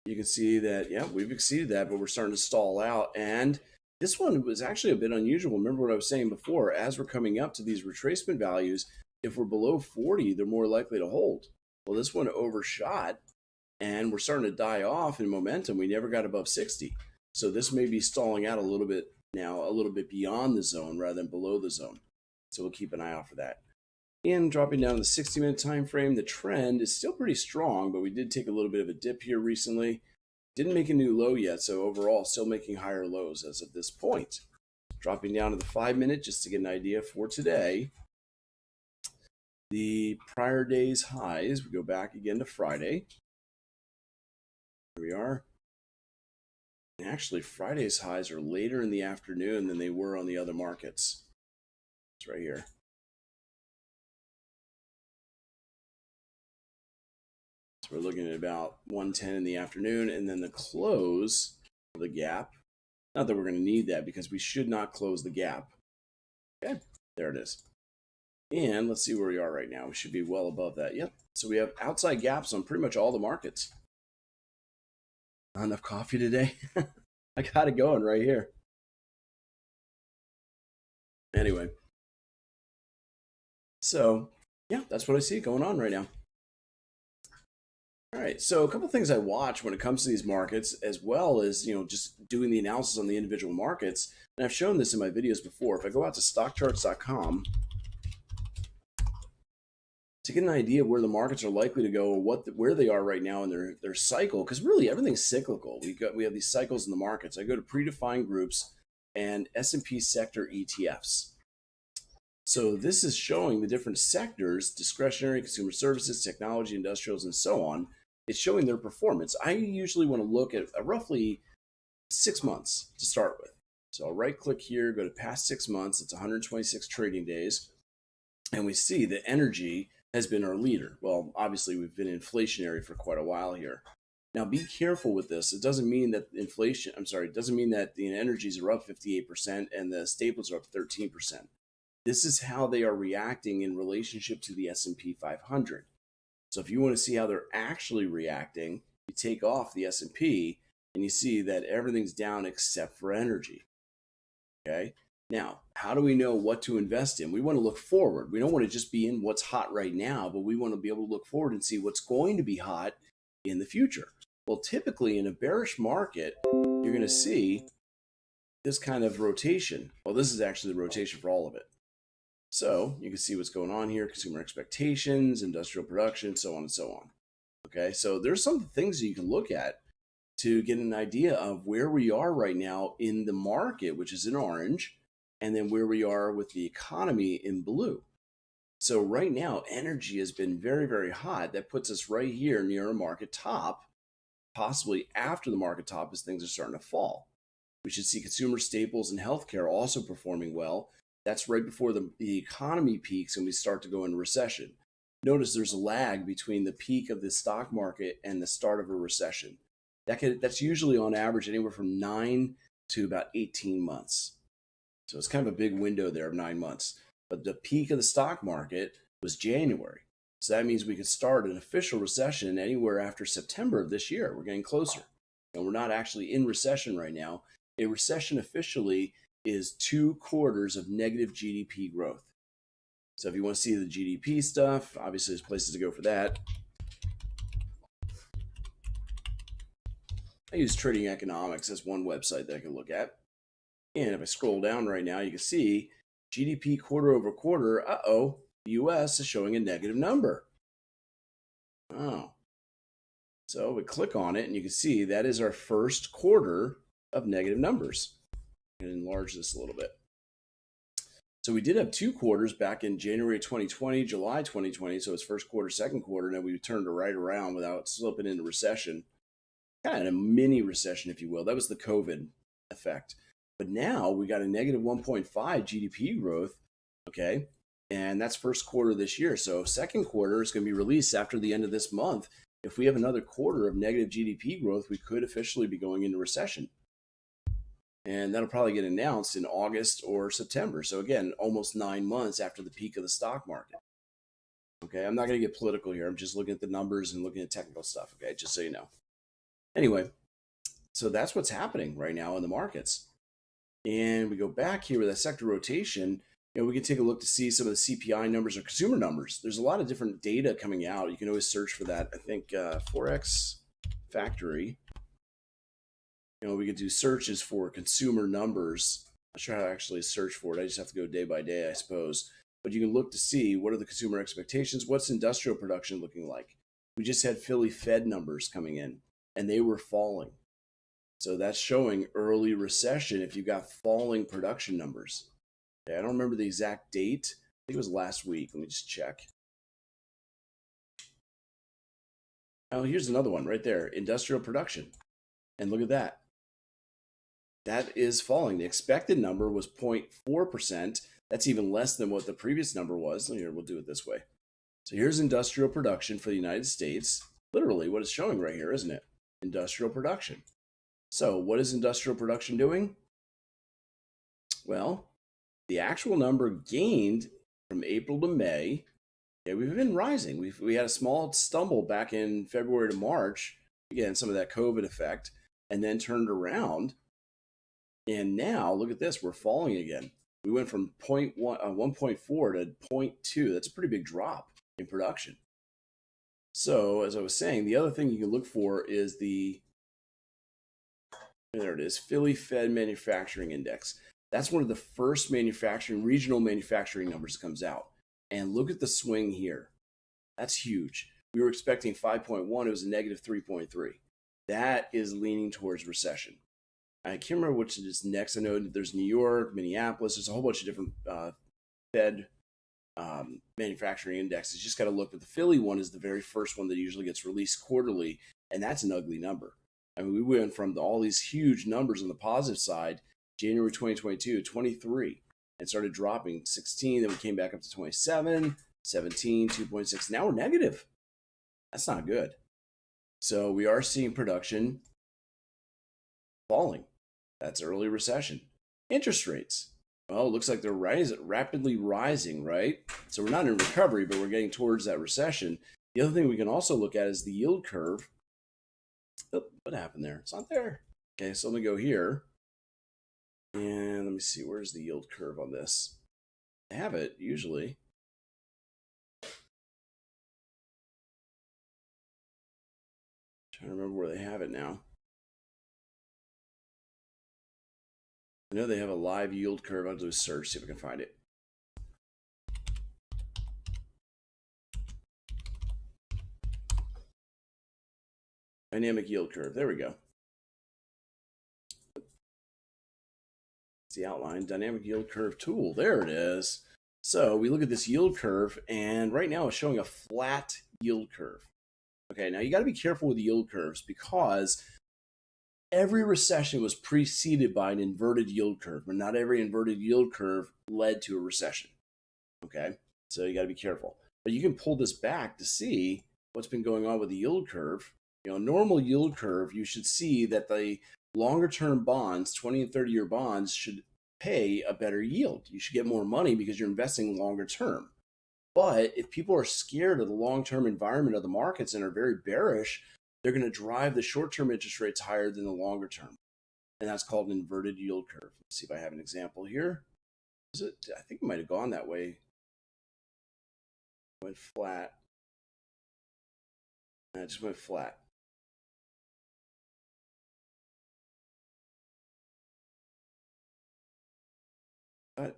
A: You can see that, yeah, we've exceeded that, but we're starting to stall out. And this one was actually a bit unusual. Remember what I was saying before, as we're coming up to these retracement values, if we're below 40, they're more likely to hold. Well, this one overshot, and we're starting to die off in momentum. We never got above 60. So this may be stalling out a little bit now, a little bit beyond the zone rather than below the zone. So we'll keep an eye out for that. And dropping down to the 60-minute time frame, the trend is still pretty strong, but we did take a little bit of a dip here recently. Didn't make a new low yet, so overall still making higher lows as of this point. Dropping down to the 5-minute just to get an idea for today. The prior day's highs, we go back again to Friday. Here we are. And actually, Friday's highs are later in the afternoon than they were on the other markets. It's right here. So we're looking at about 110 in the afternoon, and then the close of the gap. Not that we're going to need that because we should not close the gap. Okay, there it is. And let's see where we are right now. We should be well above that. Yep. So we have outside gaps on pretty much all the markets. Not enough coffee today. I got it going right here. Anyway. So, yeah, that's what I see going on right now. All right, so a couple things I watch when it comes to these markets, as well as just doing the analysis on the individual markets. And I've shown this in my videos before. If I go out to stockcharts.com to get an idea of where the markets are likely to go, where they are right now in their cycle, because really everything's cyclical. We have these cycles in the markets. I go to predefined groups and S&P sector ETFs. So this is showing the different sectors: discretionary, consumer services, technology, industrials, and so on. It's showing their performance. I usually want to look at roughly 6 months to start with. So I'll right click here, go to past 6 months. It's 126 trading days. And we see that energy has been our leader. Well, obviously we've been inflationary for quite a while here. Now be careful with this. It doesn't mean that it doesn't mean that the energies are up 58% and the staples are up 13%. This is how they are reacting in relationship to the S&P 500. So if you want to see how they're actually reacting, you take off the S&P and you see that everything's down except for energy. Okay. Now, how do we know what to invest in? We want to look forward. We don't want to just be in what's hot right now, but we want to be able to look forward and see what's going to be hot in the future. Well, typically in a bearish market, you're going to see this kind of rotation. Well, this is actually the rotation for all of it. So you can see what's going on here: consumer expectations, industrial production, so on and so on. Okay, so there's some things that you can look at to get an idea of where we are right now in the market, which is in orange, and then where we are with the economy in blue. So right now, energy has been very, very hot. That puts us right here near a market top, possibly after the market top as things are starting to fall. We should see consumer staples and healthcare also performing well. That's right before the economy peaks and we start to go into recession. Notice there's a lag between the peak of the stock market and the start of a recession. That's usually on average anywhere from 9 to about 18 months. So it's kind of a big window there of 9 months. But the peak of the stock market was January. So that means we could start an official recession anywhere after September of this year. We're getting closer. And we're not actually in recession right now. A recession officially is 2 quarters of negative GDP growth. So if you want to see the GDP stuff, obviously there's places to go for that. I use Trading Economics as one website that I can look at. And if I scroll down right now, you can see GDP quarter over quarter. The US is showing a negative number. Oh. So we click on it and you can see that is our first quarter of negative numbers. And enlarge this a little bit. So we did have 2 quarters back in January 2020, July 2020. So it's first quarter, second quarter. Now we turned it right around without slipping into recession. Kind of a mini recession, if you will. That was the COVID effect. But now we got a negative 1.5 GDP growth. Okay. And that's first quarter this year. So second quarter is going to be released after the end of this month. If we have another quarter of negative GDP growth, we could officially be going into recession. And that'll probably get announced in August or September. So again, almost 9 months after the peak of the stock market. Okay, I'm not going to get political here. I'm just looking at the numbers and looking at technical stuff. Okay, just so you know. Anyway, so that's what's happening right now in the markets. And we go back here with that sector rotation. We can take a look to see some of the CPI numbers or consumer numbers. There's a lot of different data coming out. You can always search for that. I think Forex Factory. We could do searches for consumer numbers. I'm not sure how to actually search for it. I just have to go day by day, I suppose. but you can look to see what are the consumer expectations, what's industrial production looking like. We just had Philly Fed numbers coming in, and they were falling. So that's showing early recession if you've got falling production numbers. Okay, I don't remember the exact date. I think it was last week. Let me just check. Oh, here's another one right there, industrial production. And look at that. That is falling. The expected number was 0.4%. That's even less than what the previous number was. Here, we'll do it this way. So here's industrial production for the United States. Literally what it's showing right here, isn't it? Industrial production. So what is industrial production doing? Well, the actual number gained from April to May. Yeah, we've been rising. We had a small stumble back in February to March. Again, some of that COVID effect, and then turned around. And now, look at this, we're falling again. We went from 1.4 to 0.2. That's a pretty big drop in production. So, as I was saying, the other thing you can look for is there it is, Philly Fed Manufacturing Index. That's one of the first regional manufacturing numbers that comes out. And look at the swing here. That's huge. We were expecting 5.1. It was a negative 3.3. That is leaning towards recession. I can't remember which is next. I know there's New York, Minneapolis. There's a whole bunch of different Fed manufacturing indexes. You just got to look. But the Philly one is the very first one that usually gets released quarterly, and that's an ugly number. I mean, we went from all these huge numbers on the positive side, January 2022, 23, and started dropping 16. Then we came back up to 27, 17, 2.6. Now we're negative. That's not good. So we are seeing production falling. That's early recession. Interest rates. Well, it looks like they're rapidly rising, right? So we're not in recovery, but we're getting towards that recession. The other thing we can also look at is the yield curve. Oh, what happened there? It's not there. Okay, so let me go here. And let me see, where's the yield curve on this? I have it, usually. Trying to remember where they have it now. I know they have a live yield curve. I'll do a search, see if I can find it. Dynamic yield curve. There we go. It's the outline. Dynamic yield curve tool. There it is. So we look at this yield curve, and right now it's showing a flat yield curve. Okay, now you got to be careful with the yield curves because every recession was preceded by an inverted yield curve, but not every inverted yield curve led to a recession. Okay, so you got to be careful. But you can pull this back to see what's been going on with the yield curve. You know, normal yield curve, you should see that the longer term bonds, 20 and 30-year bonds, should pay a better yield. You should get more money because you're investing longer term. But if people are scared of the long-term environment of the markets and are very bearish, they're going to drive the short-term interest rates higher than the longer term. And that's called an inverted yield curve. Let's see if I have an example here. Is it? I think it might have gone that way. Went flat. And it just went flat.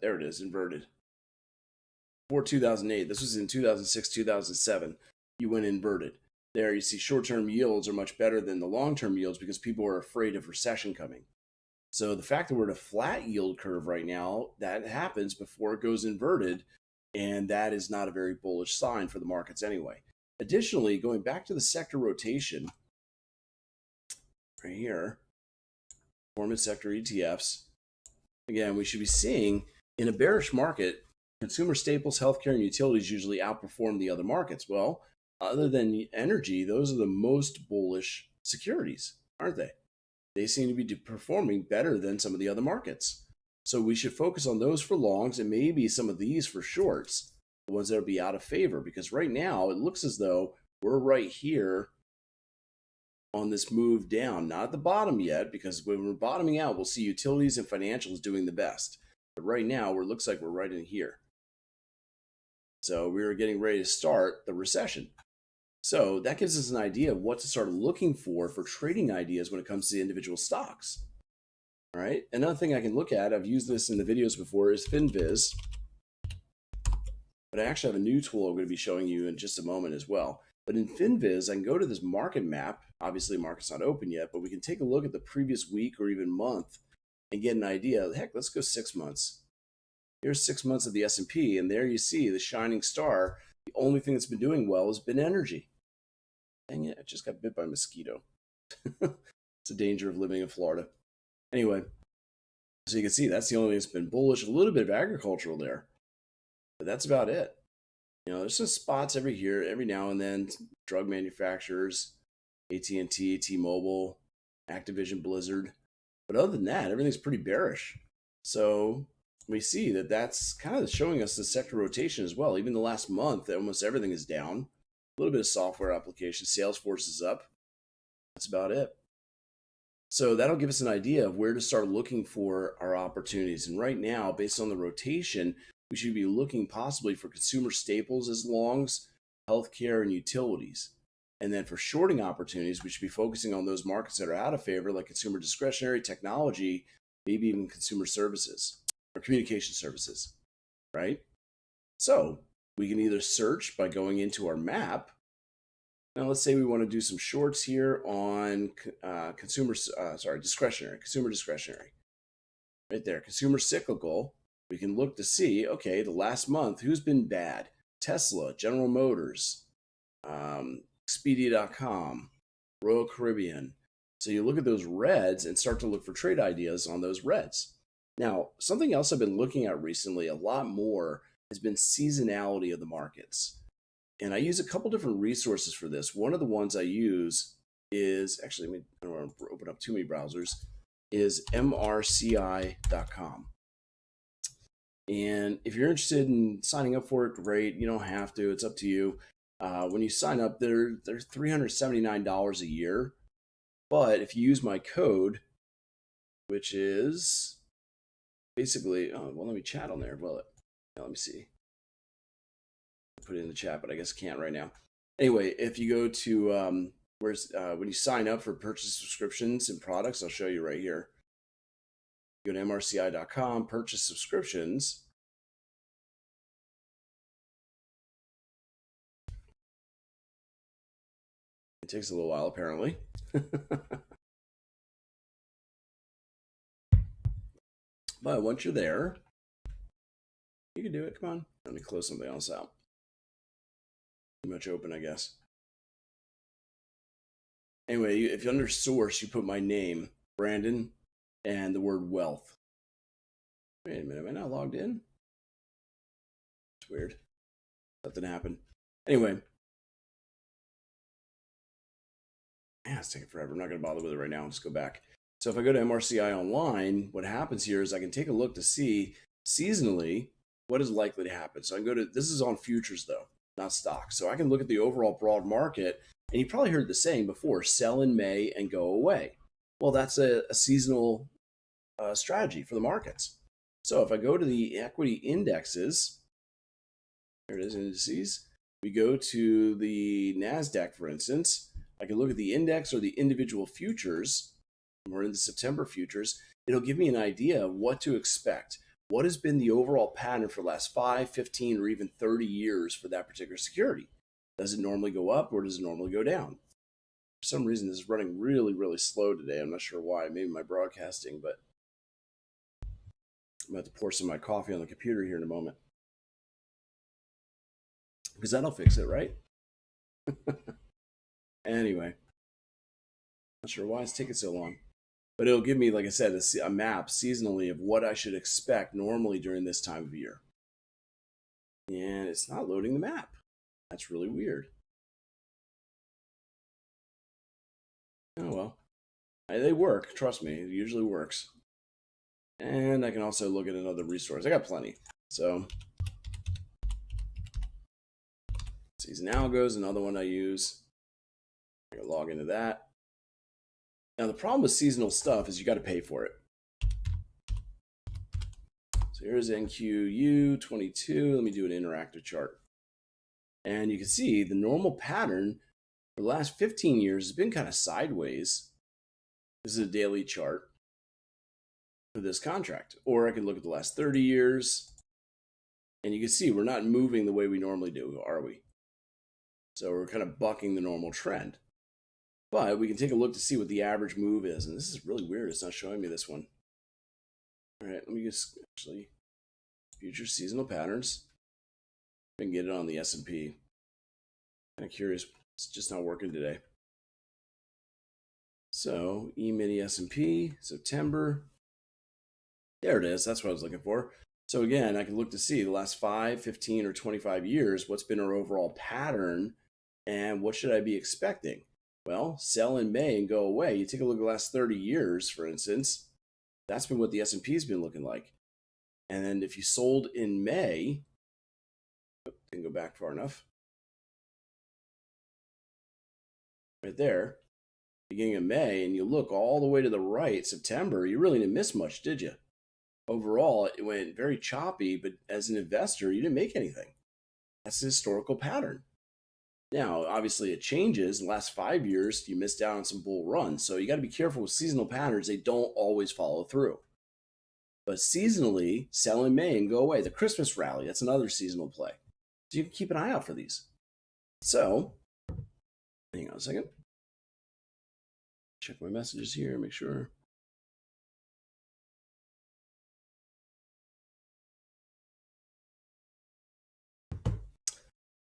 A: There it is, inverted. For 2008, this was in 2006, 2007, you went inverted. There you see short-term yields are much better than the long-term yields because people are afraid of recession coming. So the fact that we're at a flat yield curve right now, that happens before it goes inverted, and that is not a very bullish sign for the markets anyway. Additionally, going back to the sector rotation, right here, performance sector ETFs, again, we should be seeing in a bearish market, consumer staples, healthcare, and utilities usually outperform the other markets. Well, other than energy, those are the most bullish securities, aren't they? They seem to be performing better than some of the other markets. So we should focus on those for longs and maybe some of these for shorts, the ones that will be out of favor. Because right now, it looks as though we're right here on this move down. Not at the bottom yet, because when we're bottoming out, we'll see utilities and financials doing the best. But right now, it looks like we're right in here. So we were getting ready to start the recession. So that gives us an idea of what to start looking for trading ideas when it comes to individual stocks. All right. Another thing I can look at, I've used this in the videos before, is FinViz. But I actually have a new tool I'm going to be showing you in just a moment as well. But in FinViz, I can go to this market map. Obviously, the market's not open yet, but we can take a look at the previous week or even month and get an idea. Heck, let's go 6 months. Here's 6 months of the S&P, and there you see the shining star. The only thing that's been doing well has been energy. Dang it, I just got bit by a mosquito. It's a danger of living in Florida. Anyway, so you can see that's the only thing that's been bullish. A little bit of agricultural there, but that's about it. You know, there's some spots every now and then. Drug manufacturers, AT&T, T-Mobile, Activision, Blizzard. But other than that, everything's pretty bearish. So we see that that's kind of showing us the sector rotation as well. Even the last month, almost everything is down. A little bit of software application. Salesforce is up. That's about it. So that'll give us an idea of where to start looking for our opportunities. And right now, based on the rotation, we should be looking possibly for consumer staples as longs, healthcare, and utilities. And then for shorting opportunities, we should be focusing on those markets that are out of favor, like consumer discretionary, technology, maybe even consumer services or communication services, right? So we can either search by going into our map. Now, let's say we want to do some shorts here on consumer discretionary. Right there, consumer cyclical. We can look to see, okay, the last month, who's been bad? Tesla, General Motors, Expedia.com, Royal Caribbean. So you look at those reds and start to look for trade ideas on those reds. Now, something else I've been looking at recently a lot more has been seasonality of the markets. And I use a couple different resources for this. One of the ones I use is, actually, I don't want to open up too many browsers, is mrci.com. And if you're interested in signing up for it, great. You don't have to. It's up to you. When you sign up, they're $379 a year. But if you use my code, which is basically, well, let me chat on there. Well, let me see. Put it in the chat, but I guess I can't right now. Anyway, if you go to when you sign up for purchase subscriptions and products, I'll show you right here. Go to mrci.com, purchase subscriptions. It takes a little while, apparently. But once you're there, you can do it. Come on. Let me close something else out. Too much open, I guess. Anyway, if you're under source, you put my name, Brandon, and the word wealth. Wait a minute, am I not logged in? It's weird. Nothing happened. Anyway. Man, it's taking forever. I'm not going to bother with it right now. I'll just go back. So if I go to MRCI online, what happens here is I can take a look to see seasonally what is likely to happen. So I can go to, this is on futures though, not stocks. So I can look at the overall broad market, and you probably heard the saying before, sell in May and go away. Well, that's a seasonal strategy for the markets. So if I go to the equity indexes, there it is, indices. We go to the Nasdaq, for instance. I can look at the index or the individual futures. We're in the September futures. It'll give me an idea of what to expect. What has been the overall pattern for the last 5, 15, or even 30 years for that particular security? Does it normally go up or does it normally go down? For some reason, this is running really, really slow today. I'm not sure why. Maybe my broadcasting, but I'm about to pour some of my coffee on the computer here in a moment. Because that'll fix it, right? Anyway, not sure why it's taking so long. But it'll give me, like I said, a map seasonally of what I should expect normally during this time of year. And it's not loading the map. That's really weird. Oh, well. They work. Trust me. It usually works. And I can also look at another resource. I got plenty. So, Season Algo is another one I use. I can log into that. Now, the problem with seasonal stuff is you got to pay for it. So here's NQU22. Let me do an interactive chart. And you can see the normal pattern for the last 15 years has been kind of sideways. This is a daily chart for this contract. Or I can look at the last 30 years. And you can see we're not moving the way we normally do, are we? So we're kind of bucking the normal trend. But we can take a look to see what the average move is. And this is really weird. It's not showing me this one. All right, let me just actually future seasonal patterns. I can get it on the S&P. Kind of curious. It's just not working today. So E-mini S&P, September. There it is. That's what I was looking for. So again, I can look to see the last 5, 15, or 25 years, what's been our overall pattern and what should I be expecting? Well, sell in May and go away. You take a look at the last 30 years, for instance, that's been what the S&P has been looking like. And then if you sold in May, didn't go back far enough. Right there, beginning of May, and you look all the way to the right, September, you really didn't miss much, did you? Overall, it went very choppy, but as an investor, you didn't make anything. That's a historical pattern. Now, obviously, it changes. In the last 5 years, you missed out on some bull runs. So you got to be careful with seasonal patterns. They don't always follow through. But seasonally, sell in May and go away. The Christmas rally, that's another seasonal play. So you can keep an eye out for these. So, hang on a second. Check my messages here, make sure.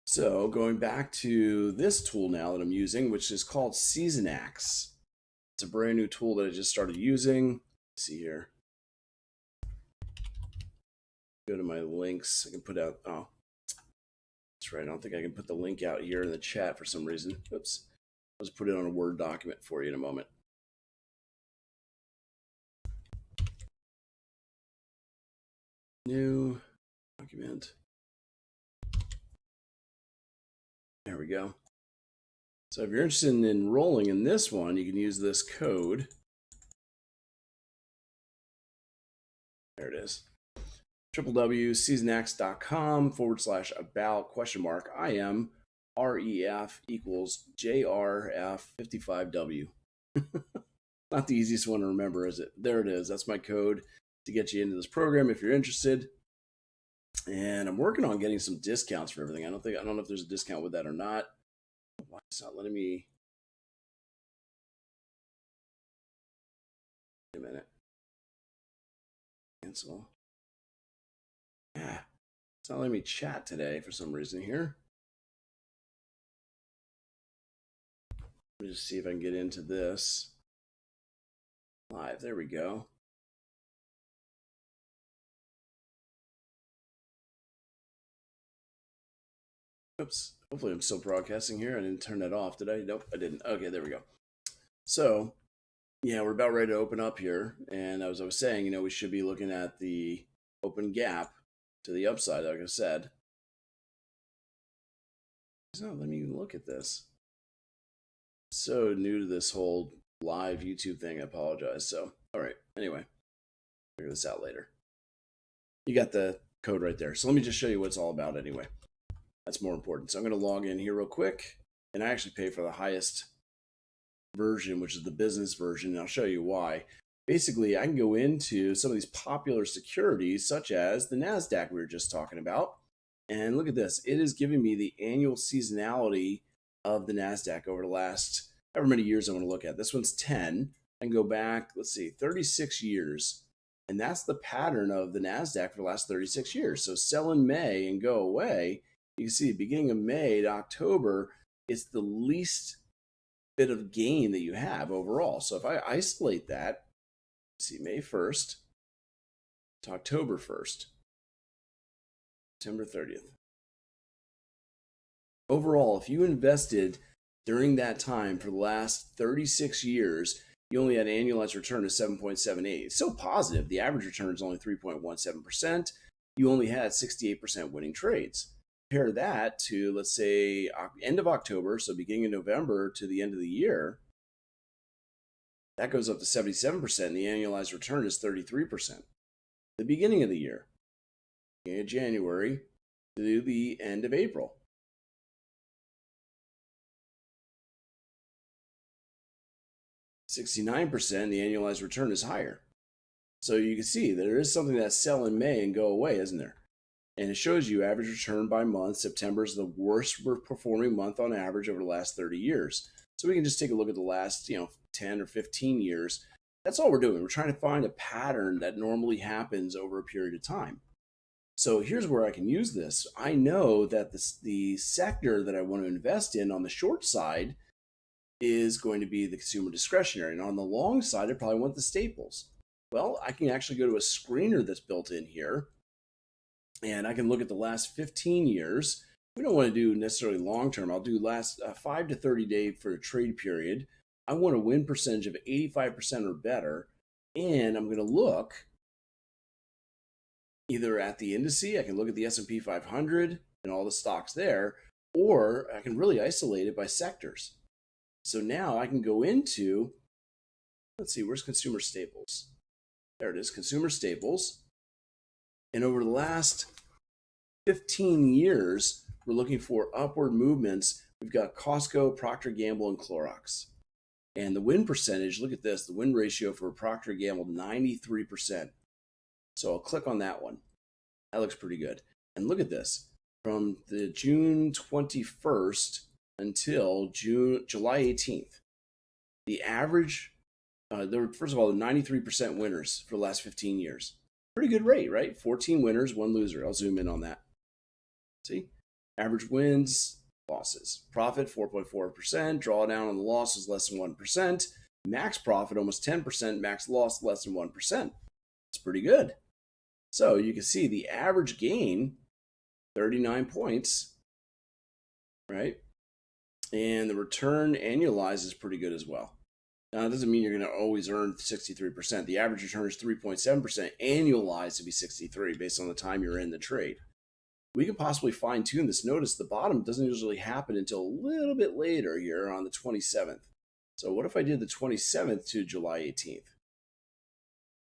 A: So going back to this tool now that I'm using, which is called Seasonality. It's a brand new tool that I just started using. Let's see here. Go to my links. I can put out, oh, that's right. I don't think I can put the link out here in the chat for some reason. Oops. I'll just put it on a Word document for you in a moment. New document. There we go. So if you're interested in enrolling in this one, you can use this code. There it is. www.seasonax.com/about ? IM REF = JRF55W. Not the easiest one to remember, is it? There it is. That's my code to get you into this program if you're interested. And I'm working on getting some discounts for everything. I don't know if there's a discount with that or not. Why it's not letting me? Wait a minute. Cancel. Yeah, it's not letting me chat today for some reason here. Let me just see if I can get into this live. There we go. Oops. Hopefully I'm still broadcasting here. I didn't turn that off, did I? Nope, I didn't. Okay, there we go. So, yeah, we're about ready to open up here. And as I was saying, you know, we should be looking at the open gap to the upside, like I said. It's not letting me look at this. So new to this whole live YouTube thing, I apologize. So, all right, anyway, figure this out later. You got the code right there. So let me just show you what it's all about anyway. That's more important. So I'm going to log in here real quick, and I actually pay for the highest version, which is the business version, and I'll show you why. Basically, I can go into some of these popular securities, such as the Nasdaq we were just talking about, and look at this. It is giving me the annual seasonality of the Nasdaq over the last however many years I want to look at. This one's 10. I can go back, let's see, 36 years. And that's the pattern of the Nasdaq for the last 36 years. So sell in May and go away. You can see beginning of May to October, it's the least bit of gain that you have overall. So if I isolate that, see May 1st to October 1st, September 30th. Overall, if you invested during that time for the last 36 years, you only had an annualized return of 7.78. It's so positive. The average return is only 3.17%. You only had 68% winning trades. Compare that to, let's say, end of October, so beginning of November to the end of the year, that goes up to 77%, and the annualized return is 33%. The beginning of the year, beginning of January to the end of April. 69%, the annualized return is higher. So you can see there is something that's sell in May and go away, isn't there? And it shows you average return by month. September is the worst performing month on average over the last 30 years. So we can just take a look at the last, 10 or 15 years. That's all we're doing. We're trying to find a pattern that normally happens over a period of time. So here's where I can use this. I know that the sector that I want to invest in on the short side is going to be the consumer discretionary. And on the long side, I probably want the staples. Well, I can actually go to a screener that's built in here, and I can look at the last 15 years. We don't want to do necessarily long term. I'll do last 5 to 30 day for a trade period. I want a win percentage of 85% or better. And I'm going to look either at the indice, I can look at the S&P 500 and all the stocks there, or I can really isolate it by sectors. So now I can go into, let's see, where's consumer staples? There it is, consumer staples. And over the last 15 years, we're looking for upward movements. We've got Costco, Procter Gamble, and Clorox. And the win percentage, look at this, the win ratio for Procter Gamble, 93%. So I'll click on that one. That looks pretty good. And look at this, from the June 21st until July 18th, the average, first of all, the 93% winners for the last 15 years. Pretty good rate, right? 14 winners, 1 loser. I'll zoom in on that. See? Average wins, losses. Profit, 4.4%. Drawdown on the loss was less than 1%. Max profit, almost 10%. Max loss, less than 1%. It's pretty good. So you can see the average gain, 39 points, right? And the return annualized is pretty good as well. Now, it doesn't mean you're going to always earn 63%. The average return is 3.7%, annualized to be 63 based on the time you're in the trade. We can possibly fine tune this. Notice the bottom doesn't usually happen until a little bit later here on the 27th. So what if I did the 27th to July 18th?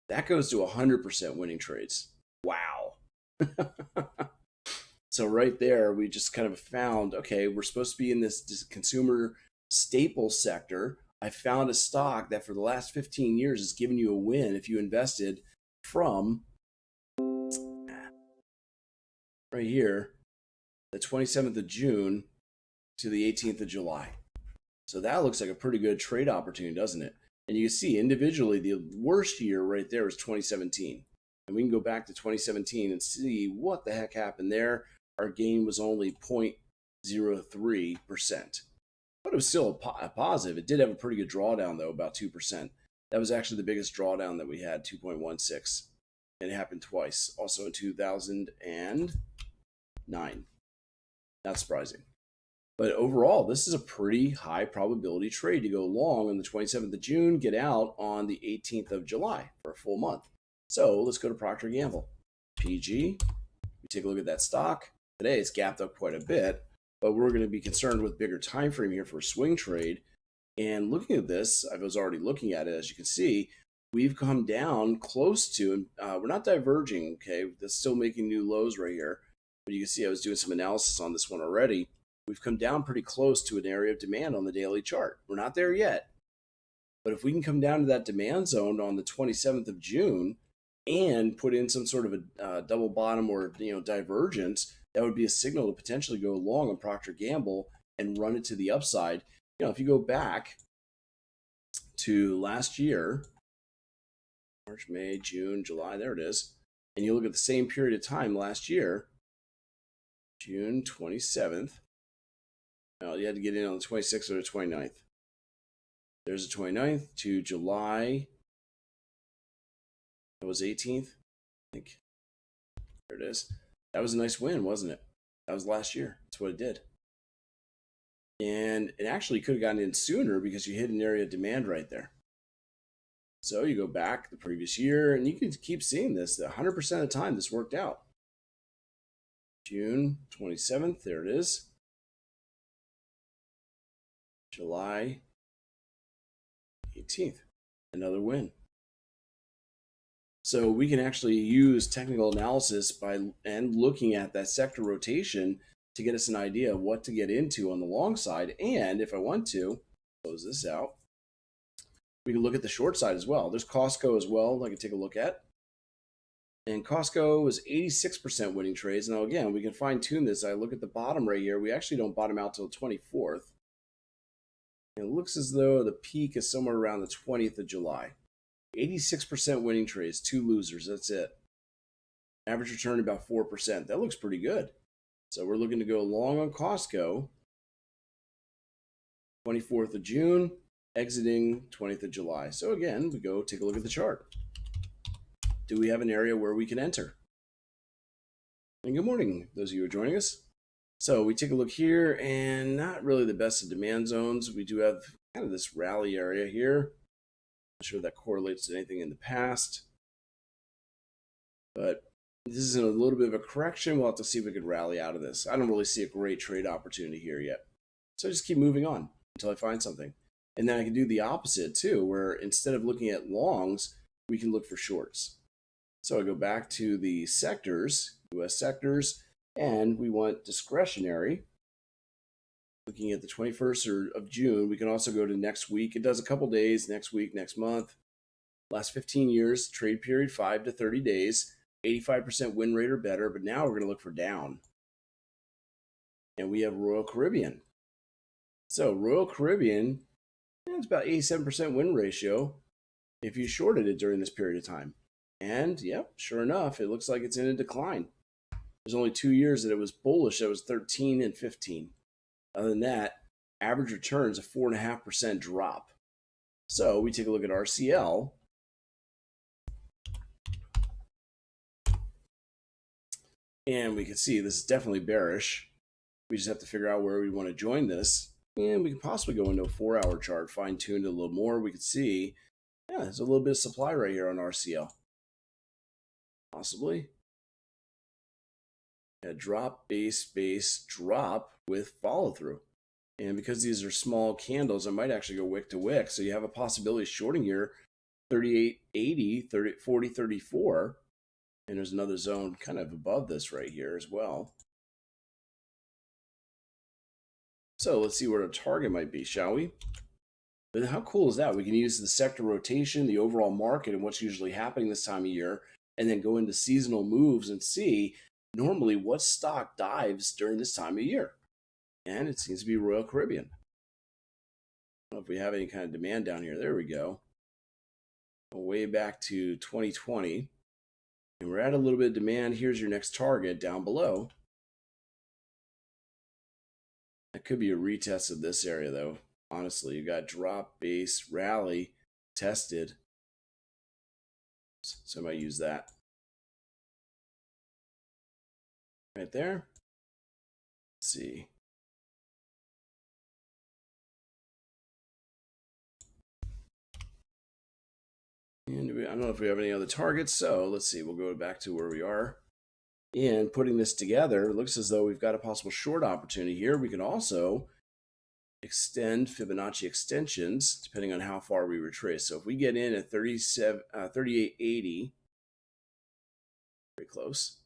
A: That goes to 100% winning trades. Wow. So right there, we just kind of found, okay, we're supposed to be in this consumer staple sector. I found a stock that for the last 15 years has given you a win if you invested from right here, the 27th of June to the 18th of July. So that looks like a pretty good trade opportunity, doesn't it? And you can see individually, the worst year right there was 2017. And we can go back to 2017 and see what the heck happened there. Our gain was only 0.03%. But it was still a positive. It did have a pretty good drawdown, though, about 2%. That was actually the biggest drawdown that we had, 2.16. And it happened twice, also in 2009. Not surprising. But overall, this is a pretty high probability trade to go long on the 27th of June, get out on the 18th of July for a full month. So let's go to Procter Gamble Pg. We take a look at that stock. Today it's gapped up quite a bit, but we're going to be concerned with bigger time frame here for a swing trade. And looking at this, I was already looking at it, as you can see, we've come down close to, we're not diverging, okay? That's still making new lows right here. But you can see I was doing some analysis on this one already. We've come down pretty close to an area of demand on the daily chart. We're not there yet. But if we can come down to that demand zone on the 27th of June and put in some sort of a double bottom or divergence, that would be a signal to potentially go long on Procter Gamble and run it to the upside. If you go back to last year, March, May, June, July, there it is, and you look at the same period of time last year, June 27th, well, you had to get in on the 26th or the 29th. There's the 29th to July, that was 18th, I think. There it is. That was a nice win, wasn't it? That was last year. That's what it did. And it actually could have gotten in sooner because you hit an area of demand right there. So you go back the previous year, and you can keep seeing this. 100% of the time, this worked out. June 27th, there it is. July 18th, another win. So we can actually use technical analysis and looking at that sector rotation to get us an idea of what to get into on the long side. And if I want to close this out, we can look at the short side as well. There's Costco as well I can take a look at. And Costco was 86% winning trades. Now, again, we can fine tune this. I look at the bottom right here. We actually don't bottom out till the 24th. And it looks as though the peak is somewhere around the 20th of July. 86% winning trades, 2 losers. That's it. Average return about 4%. That looks pretty good. So we're looking to go long on Costco. 24th of June, exiting 20th of July. So again, we go take a look at the chart. Do we have an area where we can enter? And good morning, those of you who are joining us. So we take a look here, and not really the best of demand zones. We do have kind of this rally area here. Not sure if that correlates to anything in the past. But this is a little bit of a correction. We'll have to see if we could rally out of this. I don't really see a great trade opportunity here yet. So just keep moving on until I find something. And then I can do the opposite too, where instead of looking at longs, we can look for shorts. So I go back to the sectors, US sectors, and we want discretionary. Looking at the 21st of June, we can also go to next week. It does a couple days, next week, next month. Last 15 years, trade period 5 to 30 days, 85% win rate or better, but now we're going to look for down. And we have Royal Caribbean. So Royal Caribbean, it's about 87% win ratio if you shorted it during this period of time. And yep, sure enough, it looks like it's in a decline. There's only 2 years that it was bullish. That was 13 and 15. Other than that, average returns a 4.5% drop. So we take a look at RCL. And we can see this is definitely bearish. We just have to figure out where we want to join this. And we can possibly go into a 4-hour chart, fine-tune it a little more. We could see, yeah, there's a little bit of supply right here on RCL. Possibly. A drop, base, drop with follow-through. And because these are small candles, I might actually go wick to wick. So you have a possibility of shorting here, 38.80, 40.34. And there's another zone kind of above this right here as well. So let's see where our target might be, shall we? But how cool is that? We can use the sector rotation, the overall market, and what's usually happening this time of year, and then go into seasonal moves and see normally what stock dives during this time of year. And it seems to be Royal Caribbean. I don't know if we have any kind of demand down here. There we go. Way back to 2020. And we're at a little bit of demand. Here's your next target down below. That could be a retest of this area, though. Honestly, you got drop, base, rally, tested. So I might use that. Right there. Let's see. And I don't know if we have any other targets, so let's see. We'll go back to where we are. And putting this together, it looks as though we've got a possible short opportunity here. We can also extend Fibonacci extensions depending on how far we retrace. So if we get in at 38.80, very close.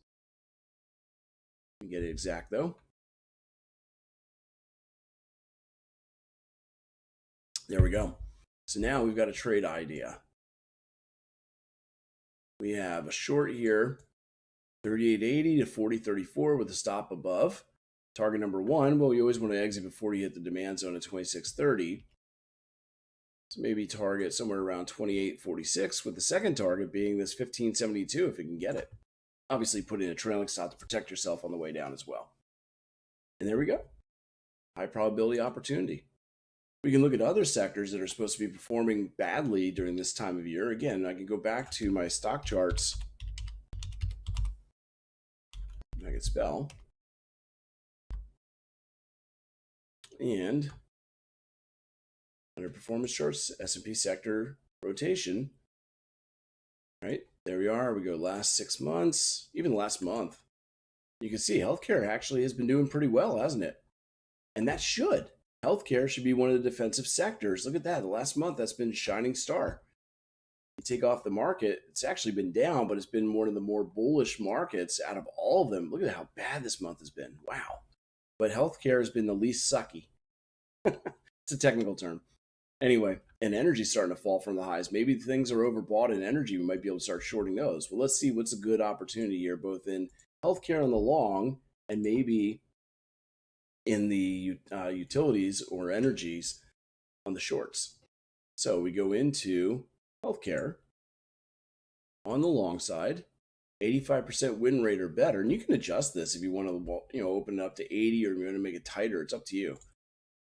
A: We get it exact though. There we go. So now we've got a trade idea. We have a short here, 38.80 to 40.34 with a stop above. Target number 1, well, you always want to exit before you hit the demand zone at 26.30. So maybe target somewhere around 28.46 with the second target being this 15.72 if you can get it. Obviously put in a trailing stop to protect yourself on the way down as well. And there we go. High probability opportunity. We can look at other sectors that are supposed to be performing badly during this time of year. Again, I can go back to my stock charts. I can spell. And under performance charts, S&P sector rotation. Right, there we are. We go last 6 months, even last month. You can see healthcare actually has been doing pretty well, hasn't it? And that should. Healthcare should be one of the defensive sectors. Look at that. The last month, that's been shining star. You take off the market, it's actually been down, but it's been one of the more bullish markets out of all of them. Look at how bad this month has been. Wow. But healthcare has been the least sucky. It's a technical term. Anyway, and energy's starting to fall from the highs. Maybe things are overbought in energy. We might be able to start shorting those. Well, let's see what's a good opportunity here, both in healthcare on the long and maybe in the utilities or energies on the shorts. So we go into healthcare on the long side, 85% win rate or better. And you can adjust this if you want to, open it up to 80 or you want to make it tighter. It's up to you.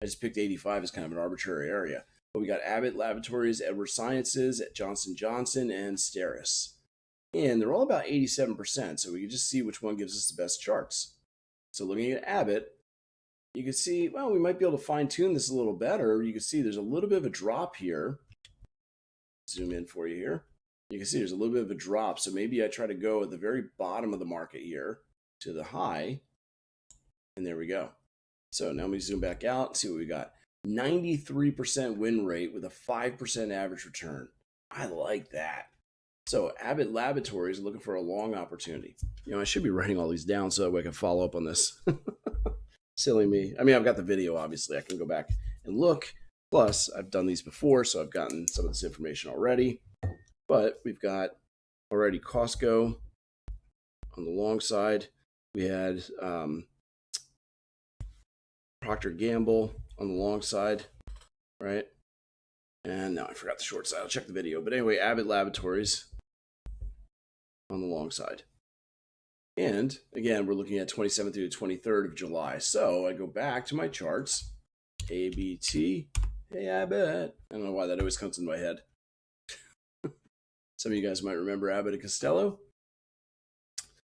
A: I just picked 85 as kind of an arbitrary area. But we got Avid Laboratories, Everest Sciences, Johnson Johnson, and Steris. And they're all about 87%. So we can just see which one gives us the best charts. So looking at Abbott, you can see, well, we might be able to fine tune this a little better. You can see there's a little bit of a drop here. Zoom in for you here. You can see there's a little bit of a drop. So maybe I try to go at the very bottom of the market here to the high. And there we go. So now we zoom back out and see what we got. 93% win rate with a 5% average return. I like that. So Avid Laboratories looking for a long opportunity. I should be writing all these down so that way I can follow up on this. Silly me. I mean, I've got the video, obviously. I can go back and look. Plus, I've done these before, so I've gotten some of this information already. But we've got already Costco on the long side. We had Proctor Gamble on the long side, right? And now I forgot the short side. I'll check the video. But anyway, Avid Laboratories on the long side. And again, we're looking at 27th through the 23rd of July. So I go back to my charts. ABT. Hey, Abbott. I don't know why that always comes in my head. Some of you guys might remember Abbott and Costello.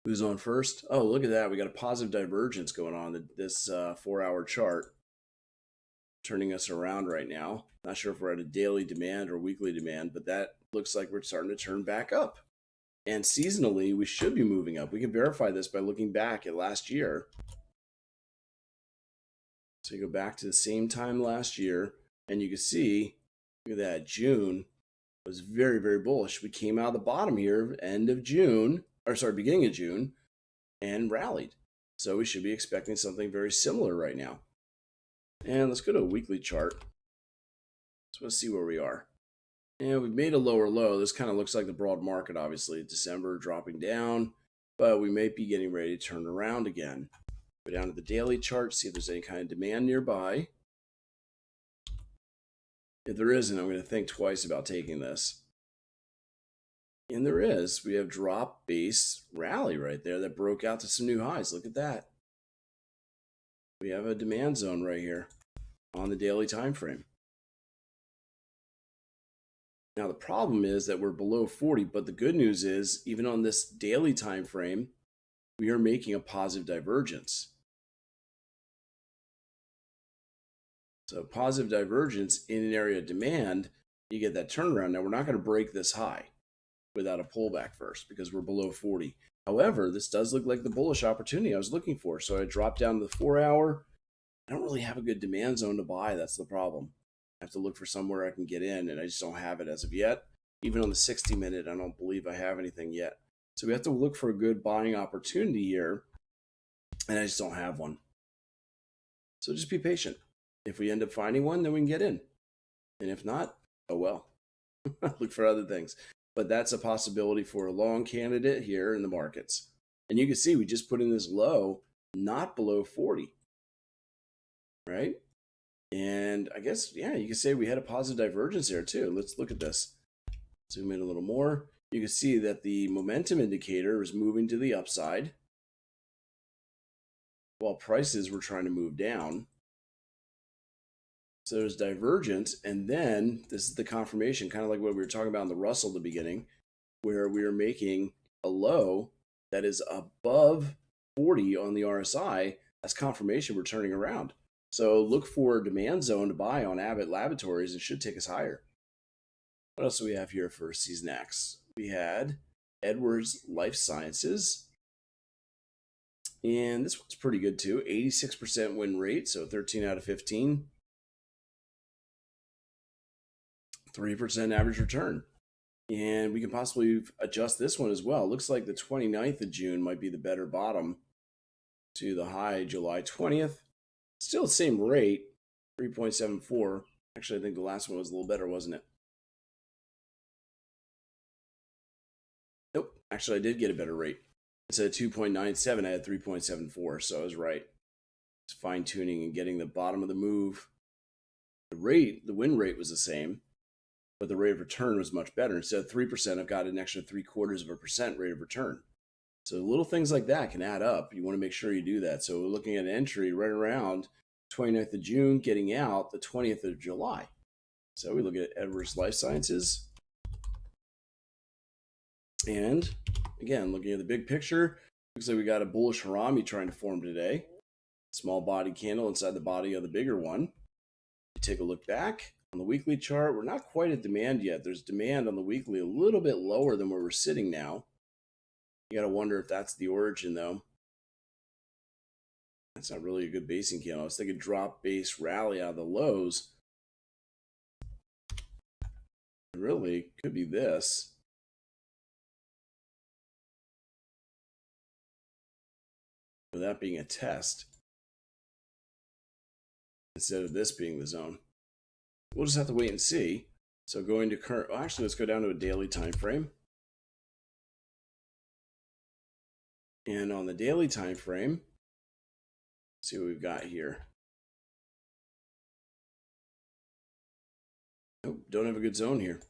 A: Who's on first? Oh, look at that. We got a positive divergence going on in this 4-hour chart. Turning us around right now. Not sure if we're at a daily demand or weekly demand, but that looks like we're starting to turn back up. And seasonally, we should be moving up. We can verify this by looking back at last year. So you go back to the same time last year, and you can see, look at that, June was very, very bullish. We came out of the bottom here, beginning of June, and rallied. So we should be expecting something very similar right now. And let's go to a weekly chart. So let's see where we are. And we've made a lower low. This kind of looks like the broad market, obviously. December dropping down, but we may be getting ready to turn around again. Go down to the daily chart, see if there's any kind of demand nearby. If there isn't, I'm going to think twice about taking this. And there is. We have drop, base, rally right there that broke out to some new highs. Look at that. We have a demand zone right here on the daily time frame. Now, the problem is that we're below 40, but the good news is, even on this daily time frame, we are making a positive divergence. So positive divergence in an area of demand, you get that turnaround. Now, we're not going to break this high without a pullback first because we're below 40. However, this does look like the bullish opportunity I was looking for. So I dropped down to the 4-hour. I don't really have a good demand zone to buy. That's the problem. I have to look for somewhere I can get in, and I just don't have it as of yet. Even on the 60-minute, I don't believe I have anything yet. So we have to look for a good buying opportunity here, and I just don't have one. So just be patient. If we end up finding one, then we can get in. And if not, oh well. Look for other things. But that's a possibility for a long candidate here in the markets. And you can see we just put in this low, not below 40. Right? And I guess, yeah, you can say we had a positive divergence there too. Let's look at this. Zoom in a little more. You can see that the momentum indicator is moving to the upside while prices were trying to move down. So there's divergence, and then this is the confirmation, kind of like what we were talking about in the Russell at the beginning, where we are making a low that is above 40 on the RSI. That's confirmation we're turning around. So look for a demand zone to buy on Avid Laboratories. It should take us higher. What else do we have here for Seasonality? We had Edwards Life Sciences. And this one's pretty good too. 86% win rate, so 13 out of 15. 3% average return. And we can possibly adjust this one as well. Looks like the 29th of June might be the better bottom to the high July 20th. Still the same rate, 3.74. Actually, I think the last one was a little better, wasn't it? Nope. Actually, I did get a better rate. Instead of 2.97, I had 3.74, so I was right. It's fine-tuning and getting the bottom of the move. The win rate was the same, but the rate of return was much better. Instead of 3%, I've got an extra 0.75% rate of return. So little things like that can add up. You want to make sure you do that. So we're looking at an entry right around 29th of June, getting out the 20th of July. So we look at Everest Life Sciences. And again, looking at the big picture, looks like we got a bullish harami trying to form today. Small body candle inside the body of the bigger one. You take a look back on the weekly chart. We're not quite at demand yet. There's demand on the weekly a little bit lower than where we're sitting now. You got to wonder if that's the origin, though. That's not really a good basing candle. I was thinking drop, base, rally out of the lows. It really could be this. With that being a test, instead of this being the zone. We'll just have to wait and see. So going to current, well, actually, let's go down to a daily time frame. And on the daily time frame, see what we've got here. Nope, don't have a good zone here.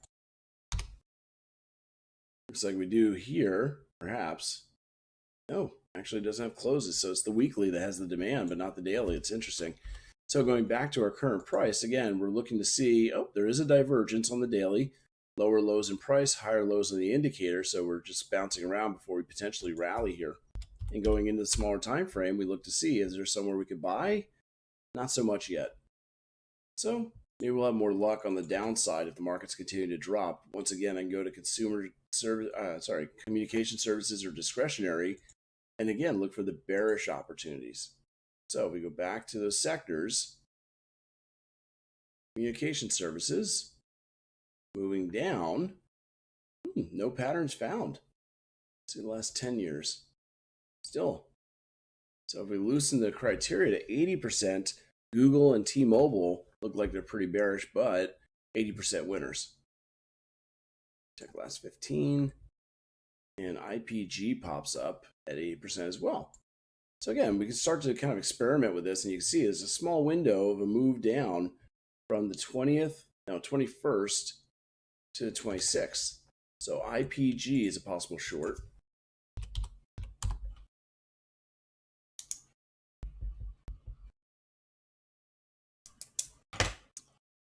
A: Looks like we do here, perhaps. No, actually it doesn't have closes. So it's the weekly that has the demand, but not the daily. It's interesting. So going back to our current price, again, we're looking to see, oh, there is a divergence on the daily. Lower lows in price, higher lows in the indicator. So we're just bouncing around before we potentially rally here. And going into the smaller time frame, we look to see, is there somewhere we could buy? Not so much yet. So maybe we'll have more luck on the downside if the markets continue to drop. Once again, I can go to communication services or discretionary, and again, look for the bearish opportunities. So if we go back to those sectors, communication services, moving down, no patterns found. Let's see the last 10 years. Still. So if we loosen the criteria to 80%, Google and T-Mobile look like they're pretty bearish, but 80% winners. Check last 15. And IPG pops up at 80% as well. So again, we can start to kind of experiment with this, and you can see there's a small window of a move down from the 21st to the 26th. So IPG is a possible short.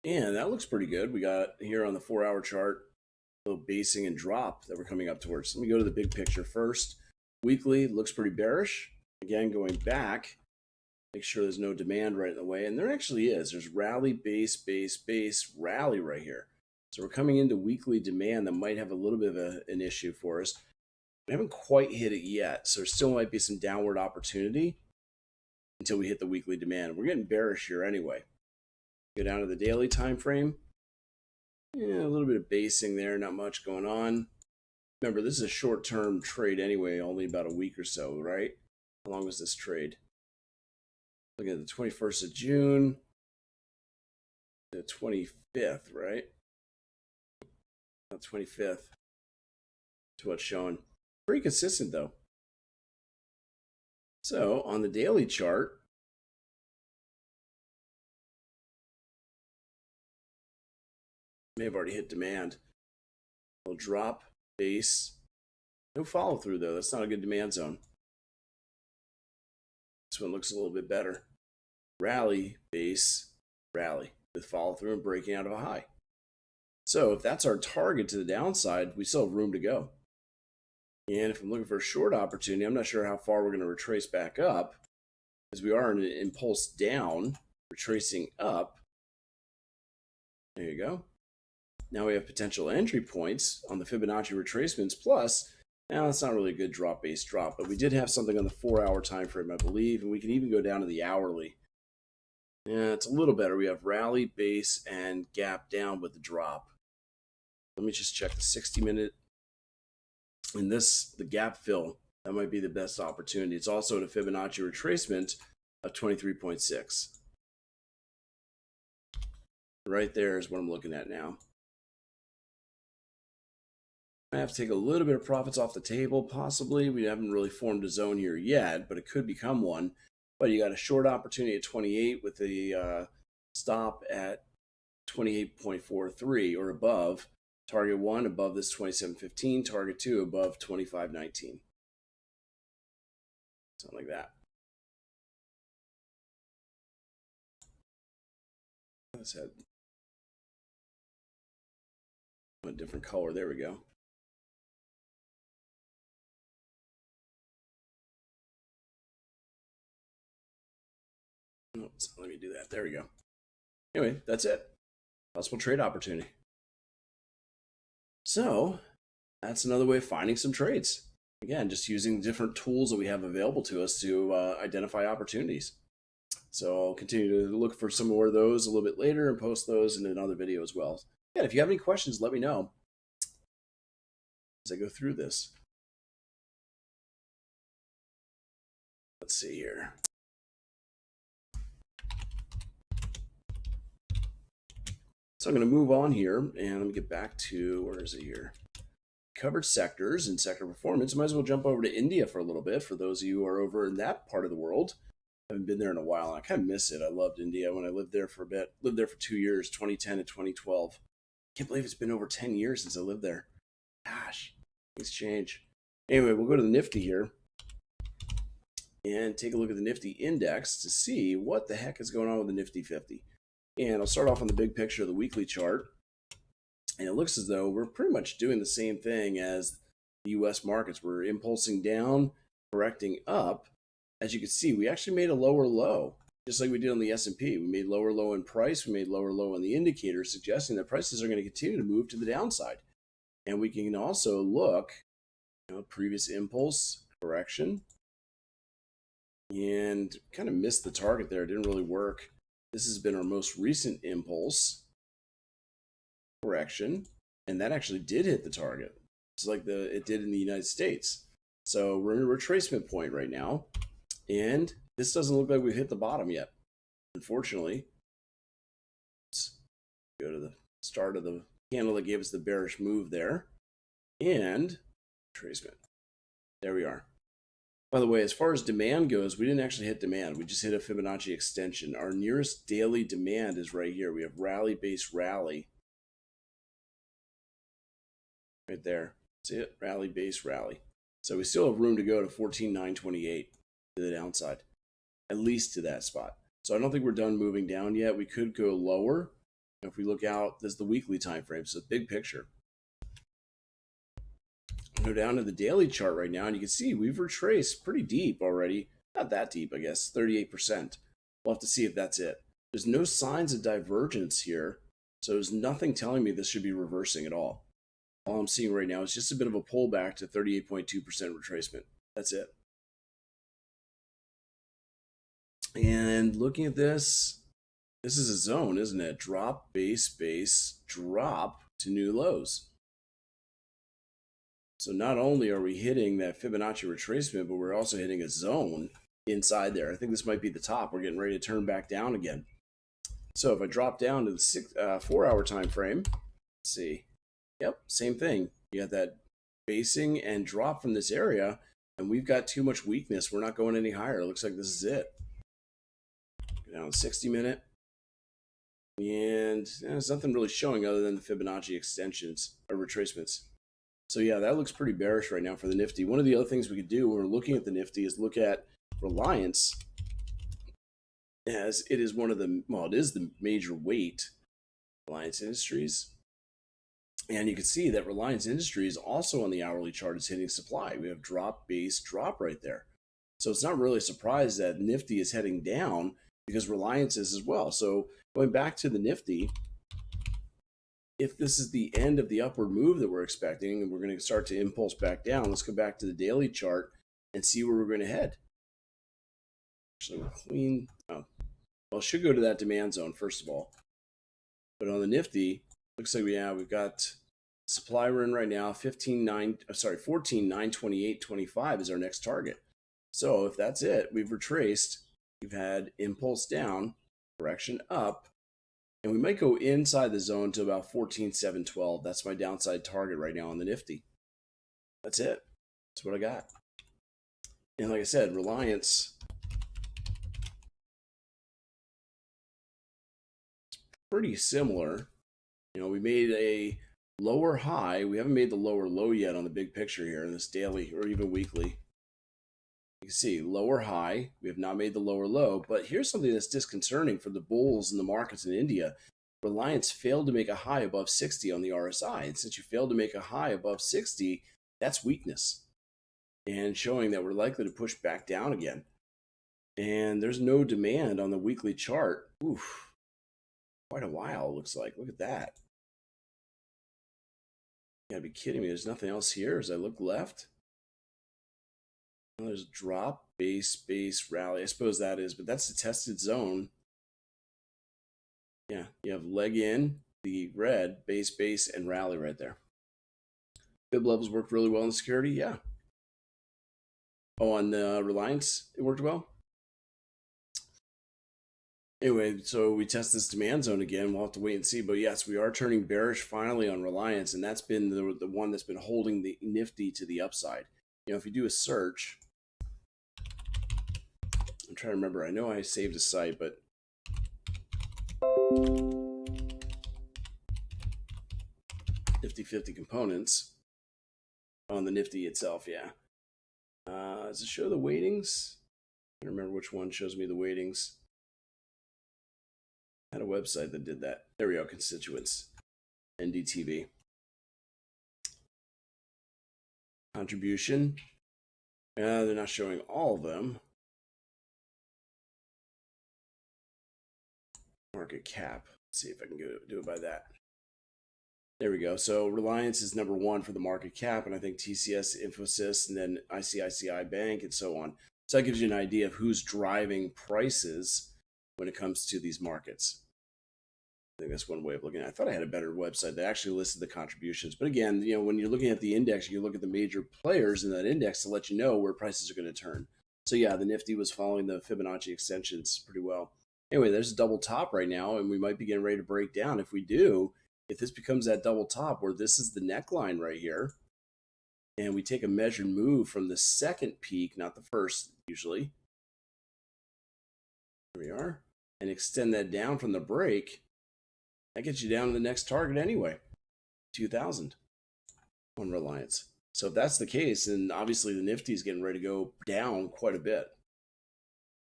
A: And that looks pretty good. We got here on the 4-hour chart, a little basing and drop that we're coming up towards. Let me go to the big picture first. Weekly looks pretty bearish. Again, going back, make sure there's no demand right in the way. And there actually is. There's rally, base, base, base, rally right here. So we're coming into weekly demand that might have a little bit of an issue for us. We haven't quite hit it yet. So there still might be some downward opportunity until we hit the weekly demand. We're getting bearish here anyway. Go down to the daily time frame. Yeah, a little bit of basing there, not much going on. Remember, this is a short-term trade anyway, only about a week or so, right? How long was this trade? Looking at the 21st of June, the 25th, right? Not 25th. To what's showing. Pretty consistent, though. So, on the daily chart, may have already hit demand. A little drop, base. No follow through though. That's not a good demand zone. This one looks a little bit better. Rally, base, rally with follow through and breaking out of a high. So if that's our target to the downside, we still have room to go. And if I'm looking for a short opportunity, I'm not sure how far we're going to retrace back up, as we are in an impulse down, retracing up. There you go. Now we have potential entry points on the Fibonacci retracements. Plus, now it's not really a good drop-based drop, but we did have something on the 4-hour time frame, I believe, and we can even go down to the hourly. Yeah, it's a little better. We have rally, base, and gap down with the drop. Let me just check the 60-minute. And the gap fill, that might be the best opportunity. It's also at a Fibonacci retracement of 23.6. Right there is what I'm looking at now. I have to take a little bit of profits off the table, possibly. We haven't really formed a zone here yet, but it could become one. But you got a short opportunity at 28 with the stop at 28.43 or above. Target 1 above this 27.15. Target 2 above 25.19. Something like that. Let's have a different color. There we go. Oops, let me do that. There we go. Anyway, that's it. Possible trade opportunity. So that's another way of finding some trades. Again, just using different tools that we have available to us to identify opportunities. So I'll continue to look for some more of those a little bit later and post those in another video as well. Yeah, if you have any questions, let me know as I go through this. Let's see here. So I'm going to move on here and let me get back to, where is it here? Covered sectors and sector performance. Might as well jump over to India for a little bit for those of you who are over in that part of the world. I haven't been there in a while and I kind of miss it. I loved India when I lived there for a bit. Lived there for 2 years, 2010 to 2012. Can't believe it's been over 10 years since I lived there. Gosh, things change. Anyway, we'll go to the Nifty here and take a look at the Nifty index to see what the heck is going on with the Nifty 50. And I'll start off on the big picture of the weekly chart. And it looks as though we're pretty much doing the same thing as the US markets. We're impulsing down, correcting up. As you can see, we actually made a lower low, just like we did on the S&P. We made lower low in price. We made lower low on the indicator, suggesting that prices are going to continue to move to the downside. And we can also look, previous impulse, correction, and kind of missed the target there. It didn't really work. This has been our most recent impulse, correction, and that actually did hit the target, just like it did in the United States. So we're in a retracement point right now, and this doesn't look like we've hit the bottom yet, unfortunately. Let's go to the start of the candle that gave us the bearish move there, and retracement. There we are. By the way, as far as demand goes, we didn't actually hit demand. We just hit a Fibonacci extension. Our nearest daily demand is right here. We have rally-based rally. Right there. See it? Rally, base, rally. So we still have room to go to 14,928 to the downside, at least to that spot. So I don't think we're done moving down yet. We could go lower. If we look out, this is the weekly time frame, so big picture. Go down to the daily chart right now, and you can see we've retraced pretty deep already. Not that deep, I guess, 38%. We'll have to see if that's it. There's no signs of divergence here, so there's nothing telling me this should be reversing at all. All I'm seeing right now is just a bit of a pullback to 38.2% retracement. That's it. And looking at this is a zone, isn't it? Drop, base, base, drop to new lows. So not only are we hitting that Fibonacci retracement, but we're also hitting a zone inside there. I think this might be the top. We're getting ready to turn back down again. So if I drop down to the 4-hour time frame, let's see. Yep, same thing. You got that basing and drop from this area, and we've got too much weakness. We're not going any higher. It looks like this is it. Go down to 60-minute. And there's nothing really showing other than the Fibonacci extensions or retracements. So yeah, that looks pretty bearish right now for the Nifty. One of the other things we could do when we're looking at the Nifty is look at Reliance, as it is one of the, well, it is the major weight, Reliance Industries. And you can see that Reliance Industries also on the hourly chart is hitting supply. We have drop, base, drop right there. So it's not really a surprise that Nifty is heading down because Reliance is as well. So going back to the Nifty, if this is the end of the upward move that we're expecting and we're going to start to impulse back down, let's go back to the daily chart and see where we're going to head. Actually, we'll clean. Oh, well, it should go to that demand zone first of all. But on the Nifty, looks like we've got supply we're in right now. 14,928.25 is our next target. So if that's it, we've retraced. We've had impulse down, correction up, And we might go inside the zone to about 14,712. That's my downside target right now on the Nifty. That's it. That's what I got. And like I said, Reliance, it's pretty similar. You know, we made a lower high. We haven't made the lower low yet on the big picture here in this daily or even weekly. You can see lower high. We have not made the lower low. But here's something that's disconcerting for the bulls in the markets in India. Reliance failed to make a high above 60 on the RSI. And since you failed to make a high above 60, that's weakness. And showing that we're likely to push back down again. And there's no demand on the weekly chart. Oof. Quite a while, it looks like. Look at that. You gotta be kidding me. There's nothing else here as I look left. Well, there's drop, base, base, rally. I suppose that is, but that's the tested zone. Yeah, you have leg in, the red, base, base, and rally right there. Fib levels worked really well in security. Yeah. Oh, on the Reliance, it worked well. Anyway, so we test this demand zone again. We'll have to wait and see. But yes, we are turning bearish finally on Reliance, and that's been the one that's been holding the Nifty to the upside. You know, if you do a search, I'm trying to remember. I know I saved a site, but Nifty 50 components on the Nifty itself. Yeah. Does it show the weightings? I don't remember which one shows me the weightings. I had a website that did that. There we go, Constituents, NDTV. Contribution. They're not showing all of them. Market cap. Let's see if I can do it by that. There we go. So Reliance is number one for the market cap, and I think TCS, Infosys, and then ICICI Bank, and so on. So that gives you an idea of who's driving prices when it comes to these markets. I think that's one way of looking at it. I thought I had a better website that actually listed the contributions. But again, you know, when you're looking at the index, you look at the major players in that index to let you know where prices are going to turn. So yeah, the Nifty was following the Fibonacci extensions pretty well. Anyway, there's a double top right now, and we might be getting ready to break down. If we do, if this becomes that double top where this is the neckline right here, and we take a measured move from the second peak, not the first usually, here we are, and extend that down from the break, that gets you down to the next target anyway, 2,000 on Reliance. So if that's the case, then obviously the Nifty is getting ready to go down quite a bit.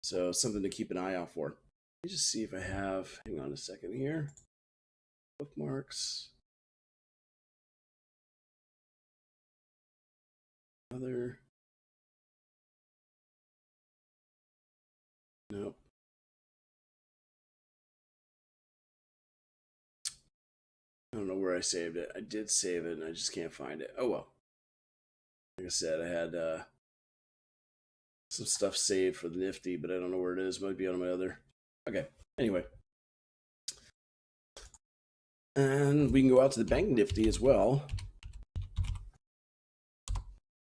A: So something to keep an eye out for. Let me just see if I have, hang on a second here, bookmarks. Nope. I don't know where I saved it. I did save it, and I just can't find it. Oh, well. Like I said, I had some stuff saved for the Nifty, but I don't know where it is. It might be on my other. Okay. Anyway. And we can go out to the Bank Nifty as well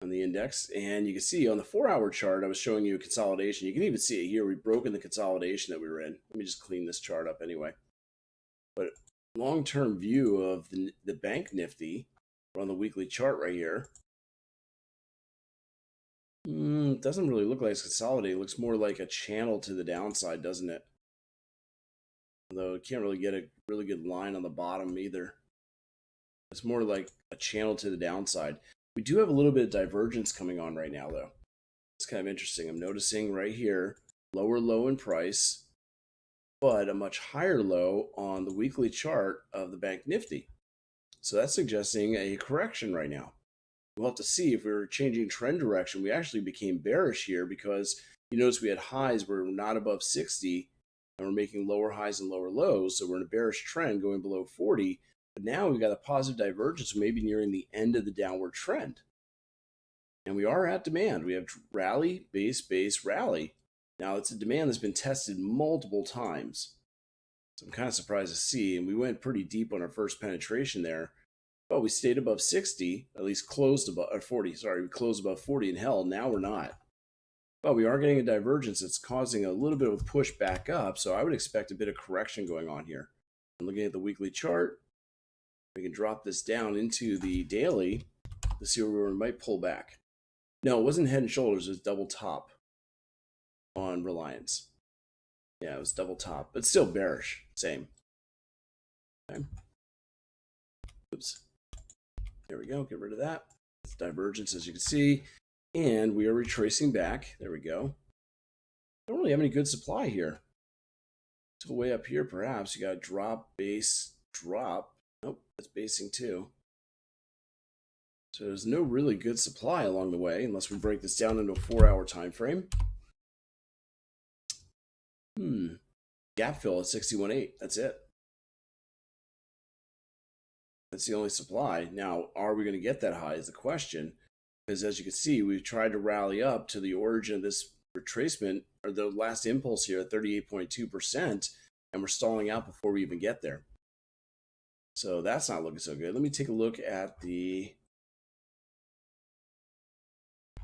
A: on the index. And you can see on the 4-hour chart, I was showing you a consolidation. You can even see it here. We've broken the consolidation that we were in. Let me just clean this chart up anyway. But long-term view of the Bank Nifty, we're on the weekly chart right here. It doesn't really look like it's consolidating. It looks more like a channel to the downside, doesn't it? Although it can't really get a really good line on the bottom either. It's more like a channel to the downside. We do have a little bit of divergence coming on right now, though. It's kind of interesting. I'm noticing right here, lower low in price, but a much higher low on the weekly chart of the Bank Nifty. So that's suggesting a correction right now. We'll have to see if we were changing trend direction. We actually became bearish here because you notice we had highs where we're not above 60 and we're making lower highs and lower lows. So we're in a bearish trend going below 40. But now we've got a positive divergence, maybe nearing the end of the downward trend. And we are at demand. We have rally, base, base, rally. Now it's a demand that's been tested multiple times. So I'm kind of surprised to see. And we went pretty deep on our first penetration there. But we stayed above 60, at least closed above 40. Sorry, we closed above 40 and held. Now we're not. But we are getting a divergence that's causing a little bit of a push back up. So I would expect a bit of correction going on here. I'm looking at the weekly chart. We can drop this down into the daily to see where we might pull back. No, it wasn't head and shoulders. It was double top on Reliance. Yeah, it was double top, but still bearish. Same. Okay. Oops. There we go. Get rid of that. It's divergence, as you can see. And we are retracing back. There we go. Don't really have any good supply here. Till way up here, perhaps. You got drop, base, drop. Nope, that's basing too. So there's no really good supply along the way, unless we break this down into a 4-hour time frame. Gap fill at 61.8. That's it. That's the only supply. Now, are we going to get that high is the question. Because as you can see, we've tried to rally up to the origin of this retracement, or the last impulse here at 38.2%, and we're stalling out before we even get there. So that's not looking so good. Let me take a look at the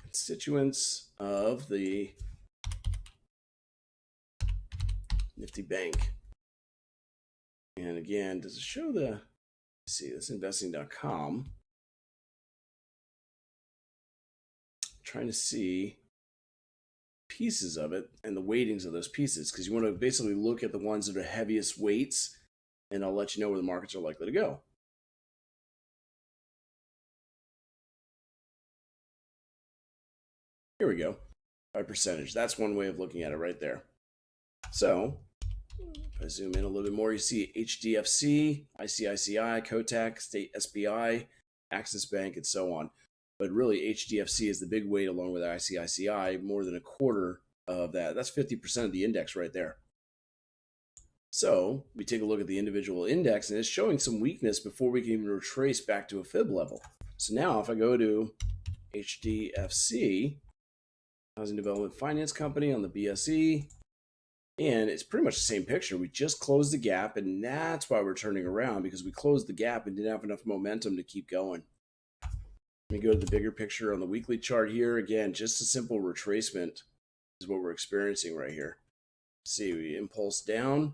A: constituents of the Nifty Bank. And again, does it show the, let's see, this investing.com. Trying to see pieces of it and the weightings of those pieces, because you want to basically look at the ones that are heaviest weights, and I'll let you know where the markets are likely to go. Here we go, by percentage. That's one way of looking at it right there. So if I zoom in a little bit more, you see HDFC, ICICI, Kotak, State SBI, Axis Bank, and so on. But really, HDFC is the big weight along with ICICI, more than a quarter of that. That's 50% of the index right there. So we take a look at the individual index, and it's showing some weakness before we can even retrace back to a fib level. So now if I go to HDFC, Housing Development Finance Company on the BSE, and it's pretty much the same picture. We just closed the gap, and that's why we're turning around, because we closed the gap and didn't have enough momentum to keep going. Let me go to the bigger picture on the weekly chart here. Again, just a simple retracement is what we're experiencing right here. See, we impulse down,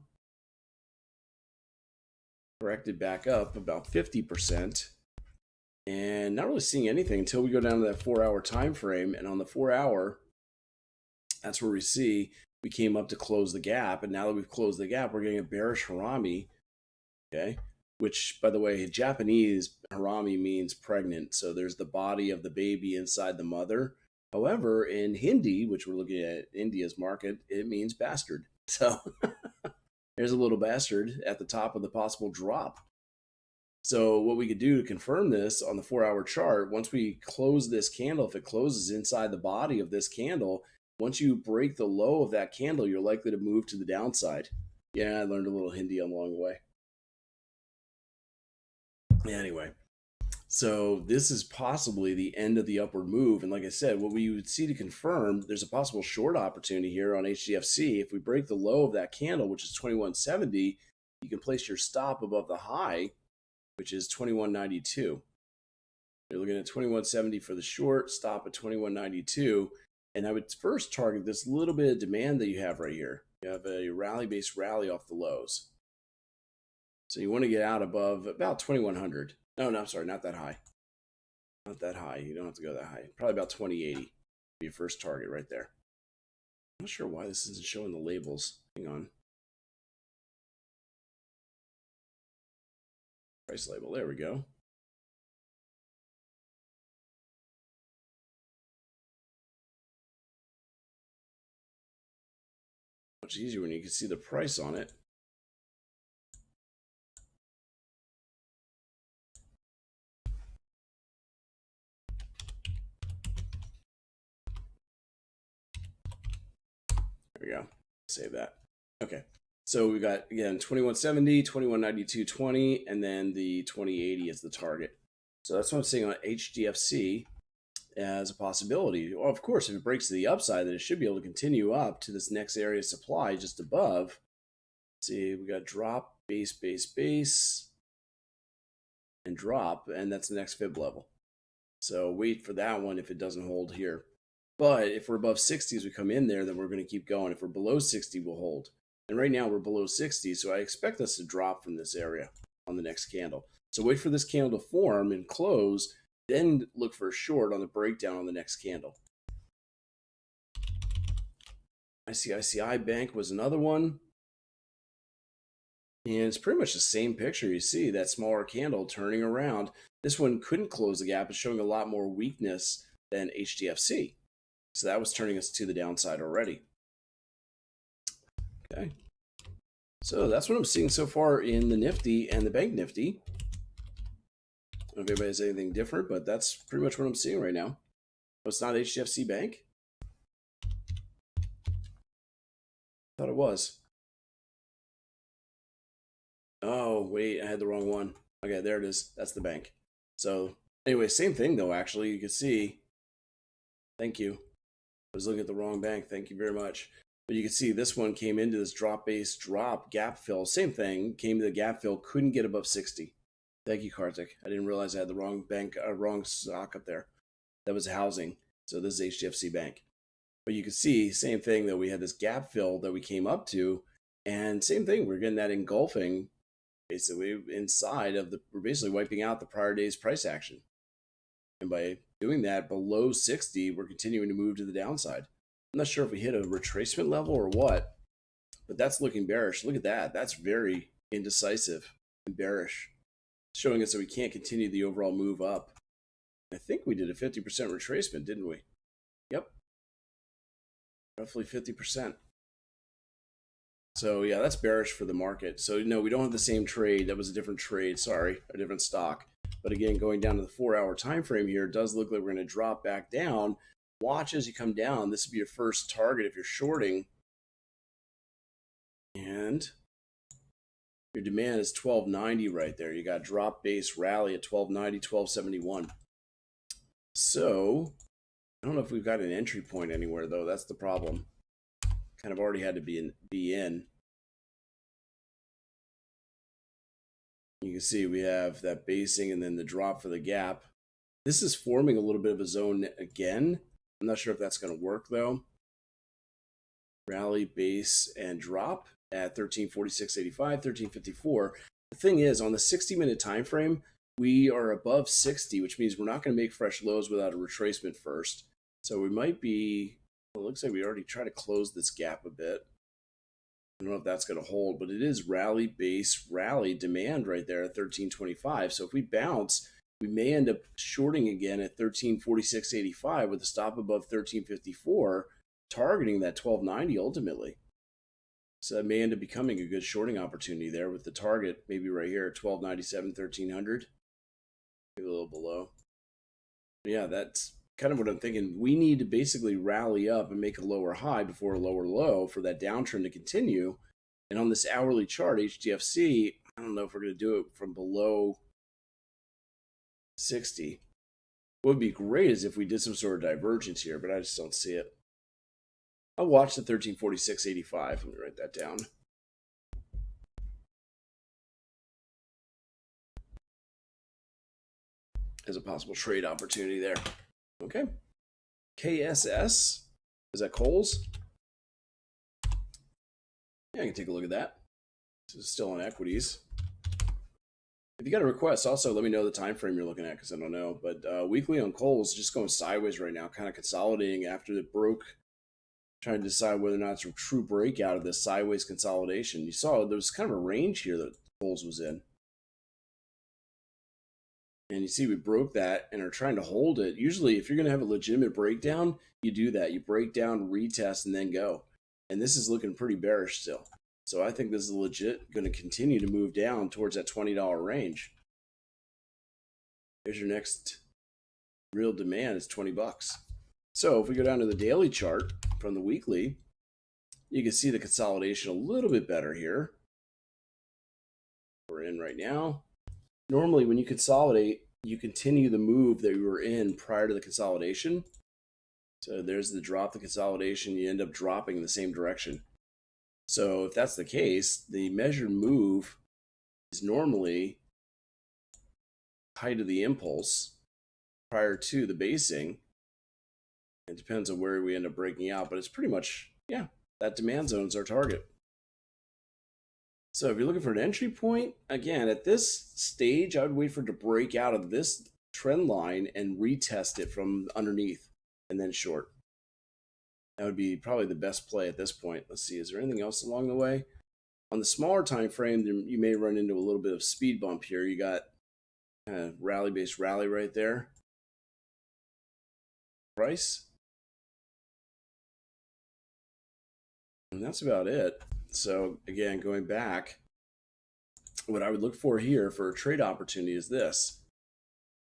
A: corrected back up about 50%, and not really seeing anything until we go down to that 4-hour time frame. And on the 4-hour, that's where we see we came up to close the gap, and now that we've closed the gap, we're getting a bearish harami, okay? Which, by the way, Japanese harami means pregnant. So there's the body of the baby inside the mother. However, in Hindi, which we're looking at India's market, it means bastard. So there's a little bastard at the top of the possible drop. So what we could do to confirm this on the 4-hour chart, once we close this candle, if it closes inside the body of this candle, once you break the low of that candle, you're likely to move to the downside. Yeah, I learned a little Hindi along the way. Anyway, so this is possibly the end of the upward move. And like I said, what we would see to confirm, there's a possible short opportunity here on HDFC. If we break the low of that candle, which is 2170, you can place your stop above the high, which is 2192. You're looking at 2170 for the short, stop at 2192. And I would first target this little bit of demand that you have right here. You have a rally-based rally off the lows. So you want to get out above about 2100. No, I'm sorry, not that high. Not that high. You don't have to go that high. Probably about 2080 be your first target right there. I'm not sure why this isn't showing the labels. Hang on. Price label. There we go. Much easier when you can see the price on it. There we go. Save that. Okay. So we got, again, 2170, 2192.20, and then the 2080 is the target. So that's what I'm saying on HDFC as a possibility. Well, of course, if it breaks to the upside, then it should be able to continue up to this next area of supply just above. Let's see, we got drop, base, base, base, and drop, and that's the next fib level. So wait for that one if it doesn't hold here. But if we're above 60 as we come in there, then we're going to keep going. If we're below 60, we'll hold. And right now we're below 60, so I expect us to drop from this area on the next candle. So wait for this candle to form and close, then look for a short on the breakdown on the next candle. ICICI Bank was another one. And it's pretty much the same picture. You see that smaller candle turning around. This one couldn't close the gap. It's showing a lot more weakness than HDFC. So that was turning us to the downside already. Okay. So that's what I'm seeing so far in the Nifty and the Bank Nifty. I don't know if anybody has anything different, but that's pretty much what I'm seeing right now. Oh, it's not HDFC Bank? I thought it was. Oh, wait, I had the wrong one. Okay, there it is. That's the bank. So anyway, same thing though, actually. You can see, thank you. I was looking at the wrong bank. Thank you very much. But you can see this one came into this drop-based drop, gap fill. Same thing, came to the gap fill, couldn't get above 60. Thank you, Kartik. I didn't realize I had the wrong bank, wrong stock up there. That was housing. So this is HDFC Bank. But you can see, same thing though, we had this gap fill that we came up to, and same thing, we're getting that engulfing basically inside of we're basically wiping out the prior day's price action. And by doing that below 60, we're continuing to move to the downside. I'm not sure if we hit a retracement level or what, but that's looking bearish. Look at that. That's very indecisive and bearish, showing us that we can't continue the overall move up. I think we did a 50% retracement, didn't we? Yep. Roughly 50%. So yeah, that's bearish for the market. So no, we don't have the same trade. That was a different trade. Sorry, a different stock. But again, going down to the 4-hour time frame here, it does look like we're going to drop back down. Watch as you come down. This would be your first target if you're shorting. And your demand is 1290 right there. You got drop base rally at 1290, 1271. So I don't know if we've got an entry point anywhere though. That's the problem. Kind of already had to be in. You can see we have that basing and then the drop for the gap. This is forming a little bit of a zone again. I'm not sure if that's going to work though. Rally, base, and drop at 1346.85, 1354. The thing is, on the 60-minute time frame, we are above 60, which means we're not going to make fresh lows without a retracement first. So we might be, well, it looks like we already tried to close this gap a bit. I don't know if that's going to hold, but it is rally, base, rally, demand right there at 1325. So if we bounce, we may end up shorting again at 1346.85 with a stop above 1354, targeting that 1290 ultimately. So that may end up becoming a good shorting opportunity there with the target maybe right here at 1297, 1300, maybe a little below. But yeah, that's kind of what I'm thinking. We need to basically rally up and make a lower high before a lower low for that downtrend to continue. And on this hourly chart, HDFC, I don't know if we're going to do it from below 60. What would be great is if we did some sort of divergence here, but I just don't see it. I'll watch the 1346.85. Let me write that down. As a possible trade opportunity there. Okay. KSS. Is that Kohl's? Yeah, I can take a look at that. This is still on equities. If you got a request, also let me know the time frame you're looking at because I don't know. But weekly on Kohl's just going sideways right now, kind of consolidating after it broke. Trying to decide whether or not it's a true breakout of this sideways consolidation. You saw there was kind of a range here that Kohl's was in. And you see we broke that and are trying to hold it. Usually if you're going to have a legitimate breakdown, you do that. You break down, retest, and then go. And this is looking pretty bearish still. So I think this is legit going to continue to move down towards that $20 range. Here's your next real demand is 20 bucks. So if we go down to the daily chart from the weekly, you can see the consolidation a little bit better here. We're in right now. Normally when you consolidate, you continue the move that you were in prior to the consolidation. So there's the drop, the consolidation, you end up dropping in the same direction. So if that's the case, the measured move is normally height of the impulse prior to the basing. It depends on where we end up breaking out, but it's pretty much, yeah, that demand zone is our target. So if you're looking for an entry point, again, at this stage, I would wait for it to break out of this trend line and retest it from underneath and then short. That would be probably the best play at this point. Let's see, is there anything else along the way? On the smaller time frame, you may run into a little bit of speed bump here. You got kind of rally-based rally right there. Price. And that's about it. So again, going back, what I would look for here for a trade opportunity is this.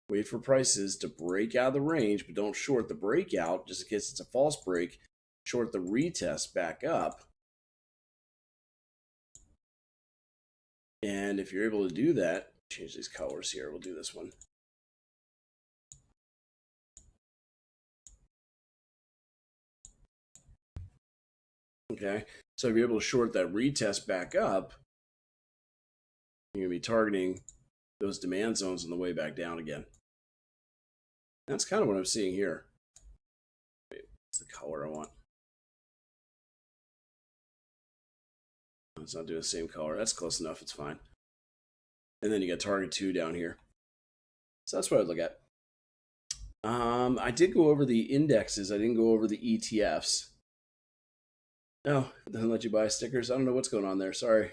A: Wait for prices to break out of the range, but don't short the breakout just in case it's a false break. Short the retest back up. And if you're able to do that, change these colors here. We'll do this one. Okay, so if you're able to short that retest back up, you're going to be targeting those demand zones on the way back down again. That's kind of what I'm seeing here. Wait, what's the color I want? It's not doing the same color. That's close enough. It's fine. And then you got target 2 down here. So that's what I'd look at. I did go over the indexes. I didn't go over the ETFs. No, it doesn't let you buy stickers. I don't know what's going on there. Sorry.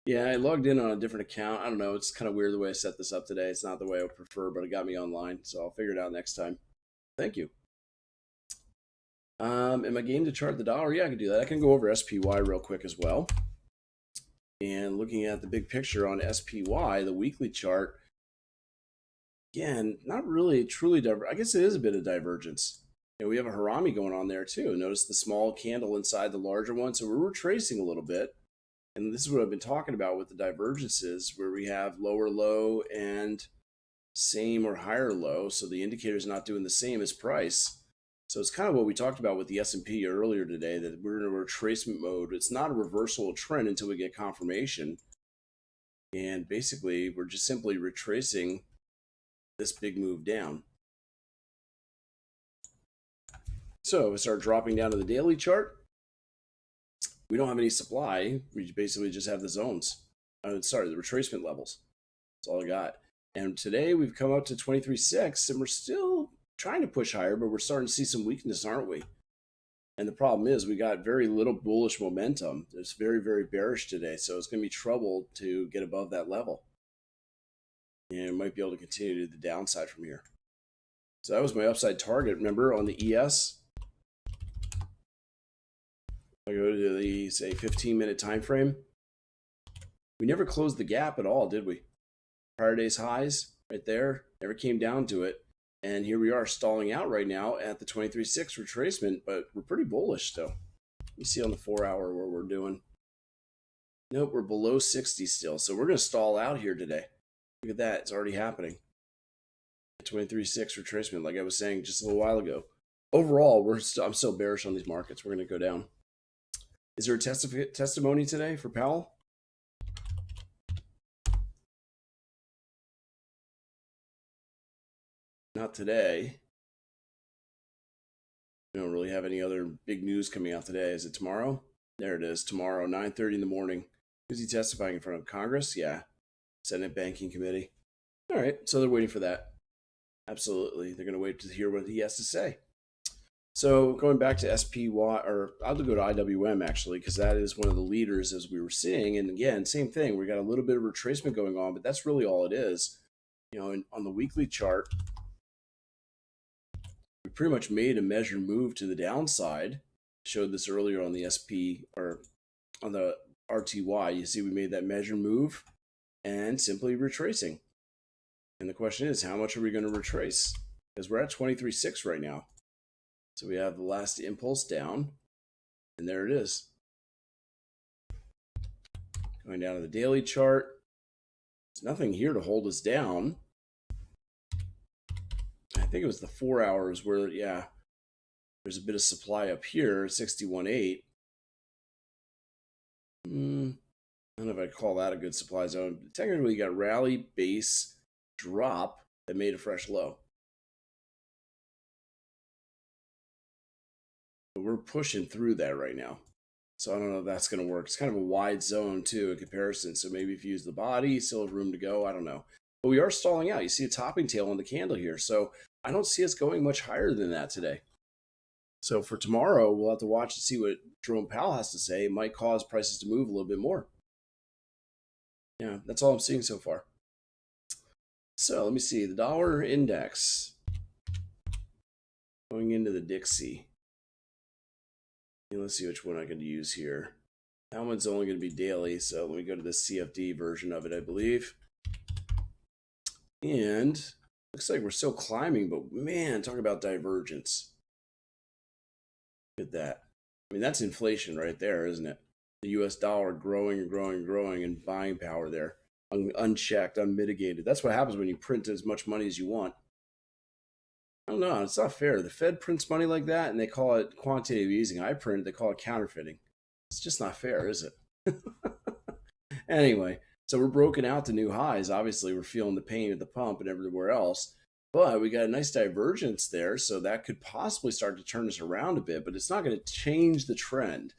A: Yeah, I logged in on a different account. I don't know. It's kind of weird the way I set this up today. It's not the way I would prefer, but it got me online. So I'll figure it out next time. Thank you. Am I game to chart the dollar? Yeah, I can do that. I can go over SPY real quick as well. And looking at the big picture on SPY, the weekly chart, again, not really truly divergent. I guess it is a bit of divergence. You know, we have a Harami going on there too. Notice the small candle inside the larger one. So we're retracing a little bit. And this is what I've been talking about with the divergences, where we have lower low and same or higher low. So the indicator is not doing the same as price. So it's kind of what we talked about with the S&P earlier today, that we're in a retracement mode. It's not a reversal trend until we get confirmation. And basically, we're just simply retracing this big move down. So we start dropping down to the daily chart. We don't have any supply. We basically just have the zones. Sorry, the retracement levels. That's all I got. And today we've come up to 23.6, and we're still trying to push higher, but we're starting to see some weakness, aren't we? And the problem is we got very little bullish momentum. It's very, very bearish today, so it's going to be trouble to get above that level. And it might be able to continue to the downside from here. So that was my upside target. Remember on the ES? I go to the, say, 15-minute time frame. We never closed the gap at all, did we? Prior day's highs right there, never came down to it. And here we are stalling out right now at the 23.6 retracement, but we're pretty bullish still. You see on the 4-hour what we're doing. Nope, we're below 60 still. So we're going to stall out here today. Look at that. It's already happening. 23.6 retracement, like I was saying just a little while ago. Overall, I'm still bearish on these markets. We're going to go down. Is there a testimony today for Powell? Not today. We don't really have any other big news coming out today. Is it tomorrow? There it is. Tomorrow, 9:30 in the morning. Who's he testifying in front of? Congress? Yeah. Senate Banking Committee. All right. So they're waiting for that. Absolutely. They're going to wait to hear what he has to say. So going back to SPY, or I'll go to IWM actually, because that is one of the leaders as we were seeing. And again, same thing. We got a little bit of retracement going on, but that's really all it is. You know, on the weekly chart, we pretty much made a measured move to the downside. Showed this earlier on the SP or on the RTY. You see we made that measured move and simply retracing. And the question is, how much are we going to retrace? Because we're at 23.6 right now. So we have the last impulse down, and there it is. Going down to the daily chart. There's nothing here to hold us down. I think it was the 4 hours where, yeah, there's a bit of supply up here, 61.8. I don't know if I'd call that a good supply zone. Technically, you got rally, base, drop that made a fresh low. But we're pushing through that right now. So I don't know if that's going to work. It's kind of a wide zone too in comparison. So maybe if you use the body, still have room to go. I don't know. But we are stalling out. You see a topping tail on the candle here. So I don't see us going much higher than that today. So for tomorrow, we'll have to watch and see what Jerome Powell has to say. It might cause prices to move a little bit more. Yeah, that's all I'm seeing so far. So let me see. The dollar index going into the Dixie. Let's see which one I can use here. That one's only going to be daily, so let me go to the CFD version of it, I believe. And looks like we're still climbing, but man, talk about divergence. Look at that. I mean, that's inflation right there, isn't it? The US dollar growing and growing and growing, and buying power there, unchecked, unmitigated. That's what happens when you print as much money as you want. I don't know. It's not fair. The Fed prints money like that, and they call it quantitative easing. I print, they call it counterfeiting. It's just not fair, is it? Anyway, so we're broken out to new highs. Obviously, we're feeling the pain at the pump and everywhere else. But we got a nice divergence there, so that could possibly start to turn us around a bit, but it's not going to change the trend.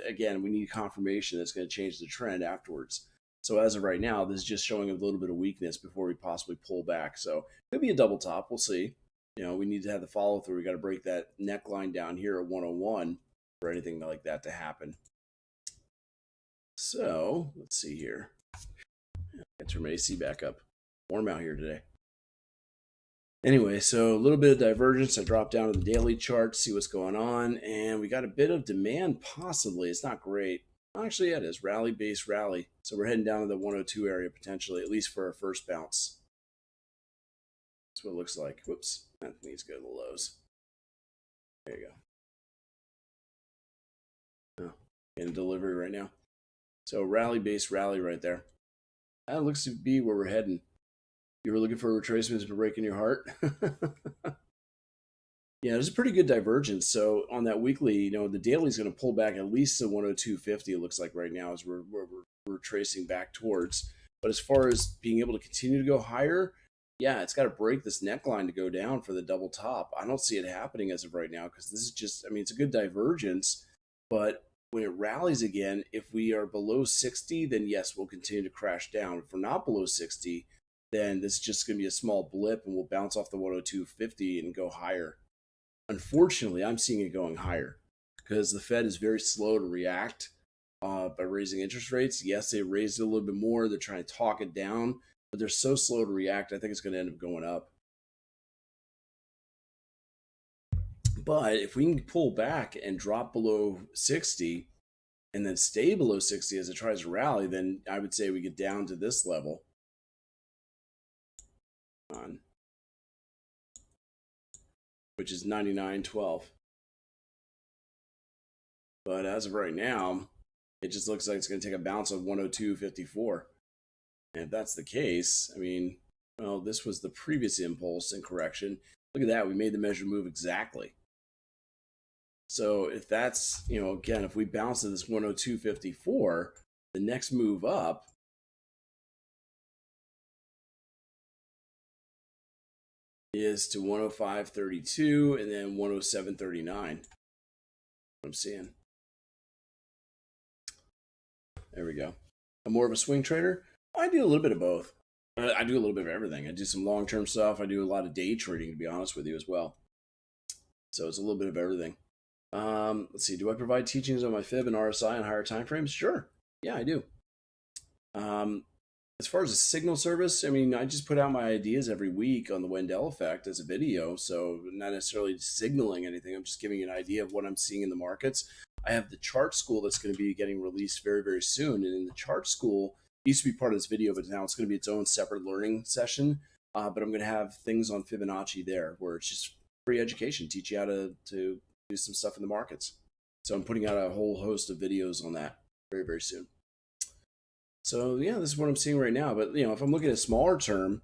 A: Again, we need confirmation that's going to change the trend afterwards. So as of right now, this is just showing a little bit of weakness before we possibly pull back. So it could be a double top. We'll see. You know, we need to have the follow through. We got to break that neckline down here at 101 for anything like that to happen. So let's see here. I turn my AC back up. Warm out here today. Anyway, so a little bit of divergence. I dropped down to the daily chart, see what's going on, and we got a bit of demand possibly. It's not great. Actually, yeah, it is. Rally base rally. So we're heading down to the 102 area potentially, at least for our first bounce. That's what it looks like. Whoops. That needs to go to the lows. There you go. Oh, getting delivery right now. So rally base rally right there. That looks to be where we're heading. You were looking for retracements but breaking your heart? Yeah, there's a pretty good divergence. So on that weekly, you know, the daily is going to pull back at least to 102.50. It looks like right now as we're tracing back towards. But as far as being able to continue to go higher, yeah, it's got to break this neckline to go down for the double top. I don't see it happening as of right now because this is just, I mean, it's a good divergence, but when it rallies again, if we are below 60, then yes, we'll continue to crash down. If we're not below 60, then this is just going to be a small blip and we'll bounce off the 102.50 and go higher. Unfortunately, I'm seeing it going higher because the Fed is very slow to react by raising interest rates. Yes, they raised it a little bit more. They're trying to talk it down, but they're so slow to react. I think it's going to end up going up. But if we can pull back and drop below 60 and then stay below 60 as it tries to rally, then I would say we get down to this level. Which is 99.12. But as of right now, it just looks like it's going to take a bounce of 102.54. And if that's the case, I mean, well, this was the previous impulse and correction. Look at that. We made the measure move exactly. So if that's, you know, again, if we bounce to this 102.54, the next move up is to 105.32 and then 107.39. I'm seeing. There we go. I'm more of a swing trader. I do a little bit of both. I do a little bit of everything. I do some long-term stuff. I do a lot of day trading, to be honest with you, as well. So it's a little bit of everything. Let's see. Do I provide teachings on my Fib and RSI on higher time frames? Sure. Yeah, I do. As far as a signal service, I mean, I just put out my ideas every week on the Wendell effect as a video. So not necessarily signaling anything. I'm just giving you an idea of what I'm seeing in the markets. I have the chart school that's going to be getting released very, very soon. And in the chart school, it used to be part of this video, but now it's going to be its own separate learning session. But I'm going to have things on Fibonacci there where it's just free education, teach you how to do some stuff in the markets. So I'm putting out a whole host of videos on that very, very soon. So yeah, this is what I'm seeing right now. But you know, if I'm looking at a smaller term,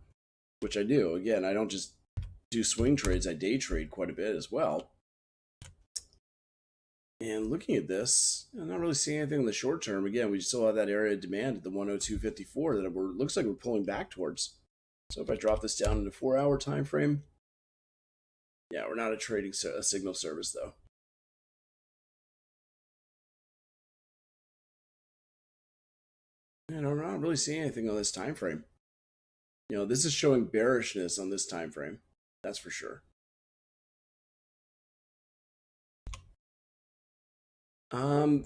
A: which I do, again, I don't just do swing trades, I day trade quite a bit as well. And looking at this, I'm not really seeing anything in the short term. Again, we still have that area of demand at the 102.54 that looks like we're pulling back towards. So if I drop this down into 4-hour time frame, yeah, we're not a trading a signal service though. And I'm not really seeing anything on this time frame. You know, this is showing bearishness on this time frame. That's for sure.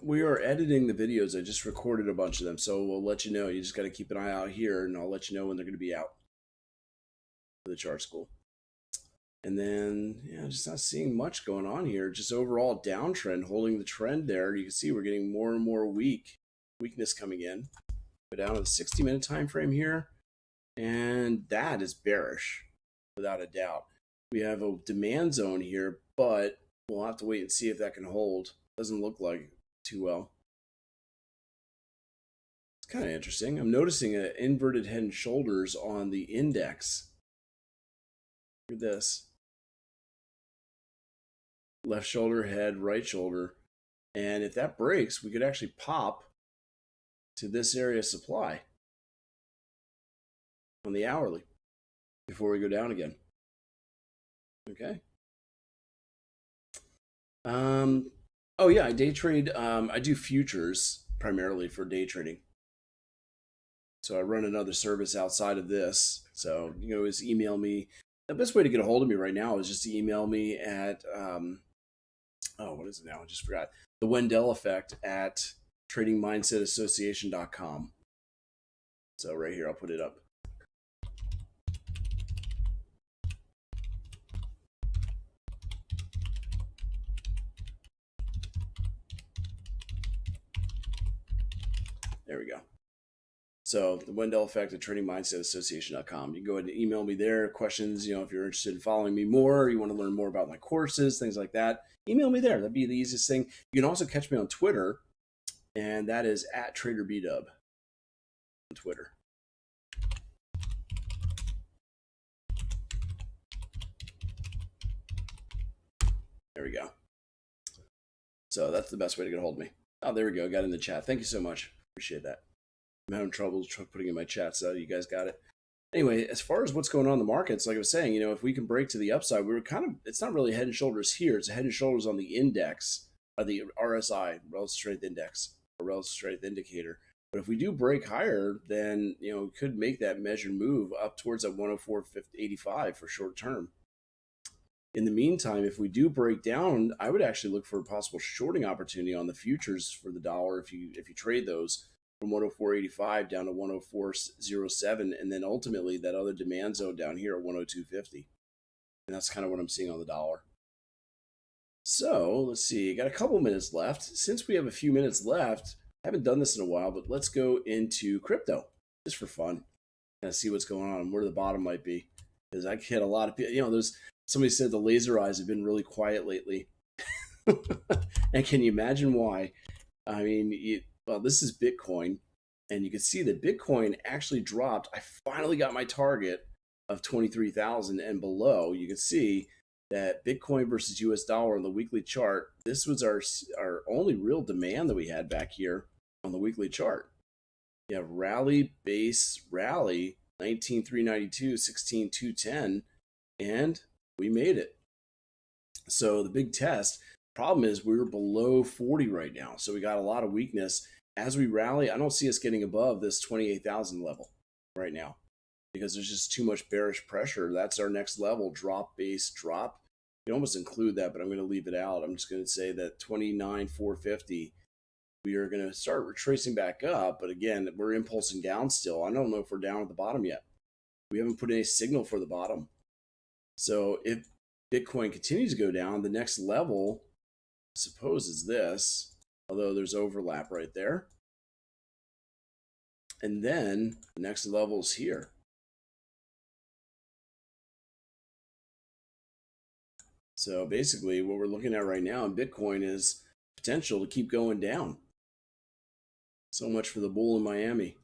A: We are editing the videos. I just recorded a bunch of them, so we'll let you know. You just got to keep an eye out here, and I'll let you know when they're going to be out for the chart school. And then, yeah, just not seeing much going on here. Just overall downtrend, holding the trend there. You can see we're getting more and more weakness coming in. Go down to the 60-minute time frame here, and that is bearish, without a doubt. We have a demand zone here, but we'll have to wait and see if that can hold. Doesn't look like too well. It's kind of interesting. I'm noticing an inverted head and shoulders on the index. Look at this. Left shoulder, head, right shoulder. And if that breaks, we could actually pop to this area of supply on the hourly before we go down again. Okay. Oh yeah, I day trade. I do futures primarily for day trading. So I run another service outside of this. So you can always email me. The best way to get a hold of me right now is just to email me at what is it now? I just forgot. The Wendell effect at tradingmindsetassociation.com. So right here, I'll put it up. There we go. So the Wendell effect at tradingmindsetassociation.com. You can go ahead and email me there. Questions, you know, if you're interested in following me more, or you want to learn more about my courses, things like that, email me there. That'd be the easiest thing. You can also catch me on Twitter, and that is at TraderBdub on Twitter. There we go. So that's the best way to get a hold of me. Oh, there we go. Got in the chat. Thank you so much. Appreciate that. I'm having trouble putting in my chat, so you guys got it. Anyway, as far as what's going on in the markets, like I was saying, you know, if we can break to the upside, we were kind of, it's not really head and shoulders here. It's a head and shoulders on the index, the RSI, Relative Strength Index, or Relative Strength Indicator. But if we do break higher, then, you know, we could make that measured move up towards that 104.85 for short term. In the meantime, if we do break down, I would actually look for a possible shorting opportunity on the futures for the dollar if you trade those from 104.85 down to 104.07, and then ultimately that other demand zone down here at 102.50. And that's kind of what I'm seeing on the dollar. So let's see, got a couple minutes left. Since we have a few minutes left, I haven't done this in a while, but let's go into crypto just for fun and see what's going on and where the bottom might be. Because I hit a lot of people, you know, there's somebody said the laser eyes have been really quiet lately. And can you imagine why? I mean, well, this is Bitcoin, and you can see that Bitcoin actually dropped. I finally got my target of 23,000 and below. You can see that Bitcoin versus US dollar on the weekly chart, this was our only real demand that we had back here on the weekly chart. You have rally, base, rally, 19,392, 16,210, and we made it. So the big test, problem is we're below 40 right now. So we got a lot of weakness. As we rally, I don't see us getting above this 28,000 level right now because there's just too much bearish pressure. That's our next level, drop, base, drop. You can almost include that, but I'm going to leave it out. I'm just going to say that 29,450, we are going to start retracing back up. But again, we're impulsing down still. I don't know if we're down at the bottom yet. We haven't put any signal for the bottom. So if Bitcoin continues to go down, the next level, I suppose, is this, although there's overlap right there. And then the next level is here. So basically what we're looking at right now in Bitcoin is potential to keep going down. So much for the bull in Miami.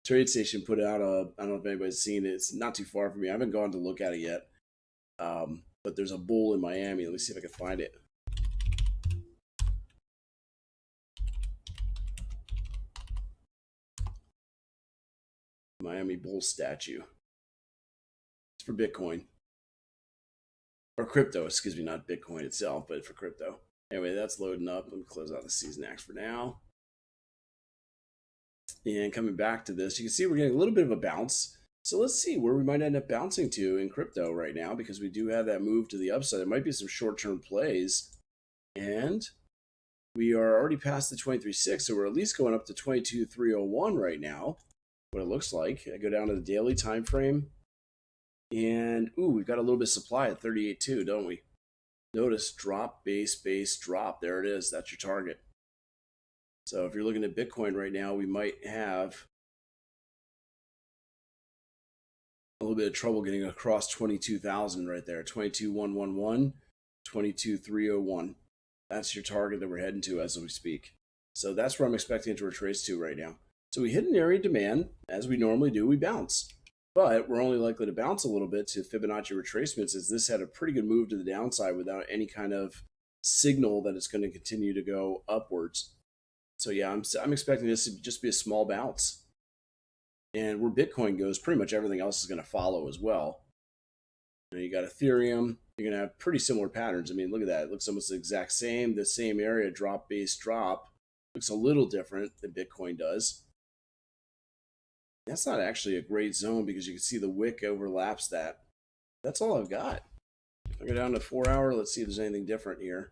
A: TradeStation put out a, I don't know if anybody's seen it. It's not too far from me. I haven't gone to look at it yet. But there's a bull in Miami. Let me see if I can find it. Miami bull statue. It's for Bitcoin. Or crypto, excuse me, not Bitcoin itself, but for crypto. Anyway, that's loading up. Let me close out the Seasonality for now. And coming back to this, you can see we're getting a little bit of a bounce. So let's see where we might end up bouncing to in crypto right now, because we do have that move to the upside. There might be some short-term plays. And we are already past the 23.6, so we're at least going up to 22.301 right now, what it looks like. I go down to the daily time frame. And, ooh, we've got a little bit of supply at 38.2, don't we? Notice drop, base, drop. There it is. That's your target. So if you're looking at Bitcoin right now, we might have a little bit of trouble getting across 22,000 right there. 22,111, 22,301. That's your target that we're heading to as we speak. So that's where I'm expecting it to retrace to right now. So we hit an area of demand, as we normally do, we bounce. But we're only likely to bounce a little bit to Fibonacci retracements, as this had a pretty good move to the downside without any kind of signal that it's going to continue to go upwards. So yeah, I'm expecting this to just be a small bounce. And where Bitcoin goes, pretty much everything else is going to follow as well. You got Ethereum, you're going to have pretty similar patterns. I mean, look at that. It looks almost the exact same. The same area, drop, base, drop. Looks a little different than Bitcoin does. That's not actually a great zone because you can see the wick overlaps that. That's all I've got. If I go down to 4 hour, let's see if there's anything different here.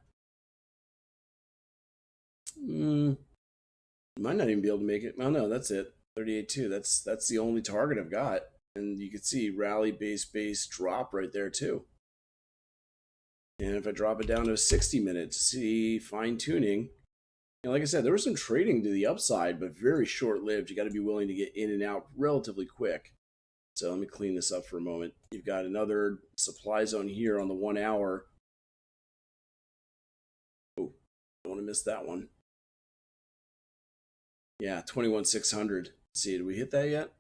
A: Might not even be able to make it. Oh no, that's it. 38.2. That's the only target I've got. And you can see rally, base, drop right there too. And if I drop it down to 60 minutes, see fine tuning. And like I said, there was some trading to the upside, but very short-lived. You got to be willing to get in and out relatively quick. So let me clean this up for a moment. You've got another supply zone here on the 1 hour. Oh, don't want to miss that one. Yeah, 21,600. See, did we hit that yet?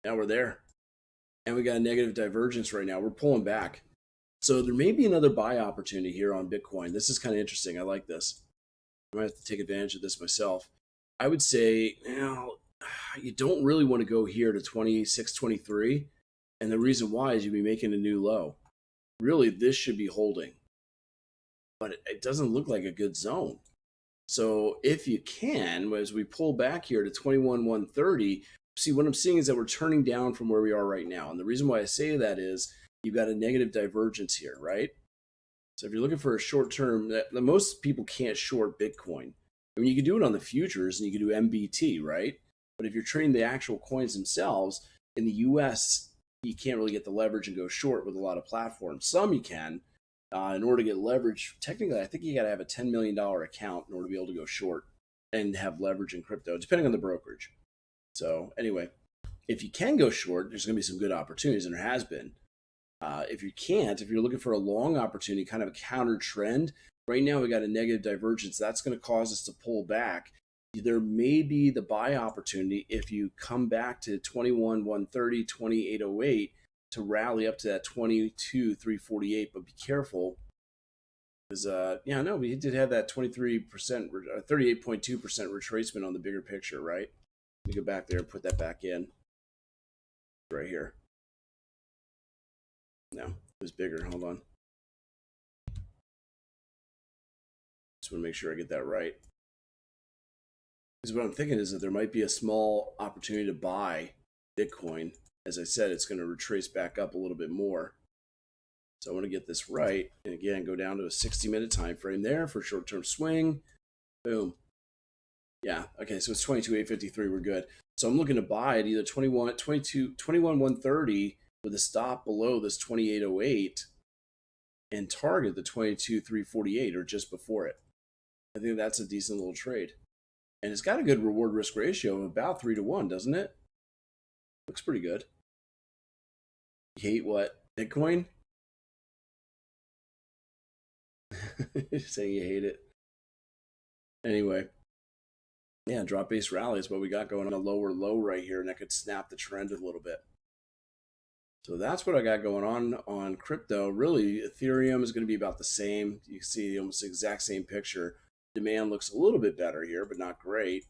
A: Now we're there. And we got a negative divergence right now. We're pulling back. So there may be another buy opportunity here on Bitcoin. This is kind of interesting. I like this. I might have to take advantage of this myself. I would say, you don't really want to go here to 26.23. And the reason why is you'd be making a new low. Really, this should be holding. But it doesn't look like a good zone. So if you can, as we pull back here to 21,130, see what I'm seeing is that we're turning down from where we are right now. And the reason why I say that is you've got a negative divergence here, right? So if you're looking for a short term, most people can't short Bitcoin. I mean, you can do it on the futures and you can do MBT, right? But if you're trading the actual coins themselves, in the US, you can't really get the leverage and go short with a lot of platforms. Some you can. In order to get leverage, technically, I think you got to have a $10 million account in order to be able to go short and have leverage in crypto, depending on the brokerage. So anyway, if you can go short, there's going to be some good opportunities, and there has been. If you can't, if you're looking for a long opportunity, kind of a counter trend, right now we got a negative divergence. That's going to cause us to pull back. There may be the buy opportunity if you come back to 21,130, 2808 to rally up to that 22,348, but be careful because we did have that 23%, 38.2% retracement on the bigger picture, right? Let me go back there and put that back in right here. No, it was bigger. Hold on. Just want to make sure I get that right. Because what I'm thinking is that there might be a small opportunity to buy Bitcoin. As I said, it's going to retrace back up a little bit more. So I want to get this right. And again, go down to a 60-minute time frame there for short-term swing. Boom. Yeah, okay, so it's 22,853. We're good. So I'm looking to buy at either 21,130 with a stop below this 2808 and target the 22,348 or just before it. I think that's a decent little trade. And it's got a good reward risk ratio of about 3-to-1, doesn't it? Looks pretty good. You hate what? Bitcoin? You're saying you hate it. Anyway. Yeah, drop base rally is what we got going on, a lower low right here, and that could snap the trend a little bit. So that's what I got going on crypto. Really, Ethereum is going to be about the same. You can see almost the exact same picture. Demand looks a little bit better here, but not great.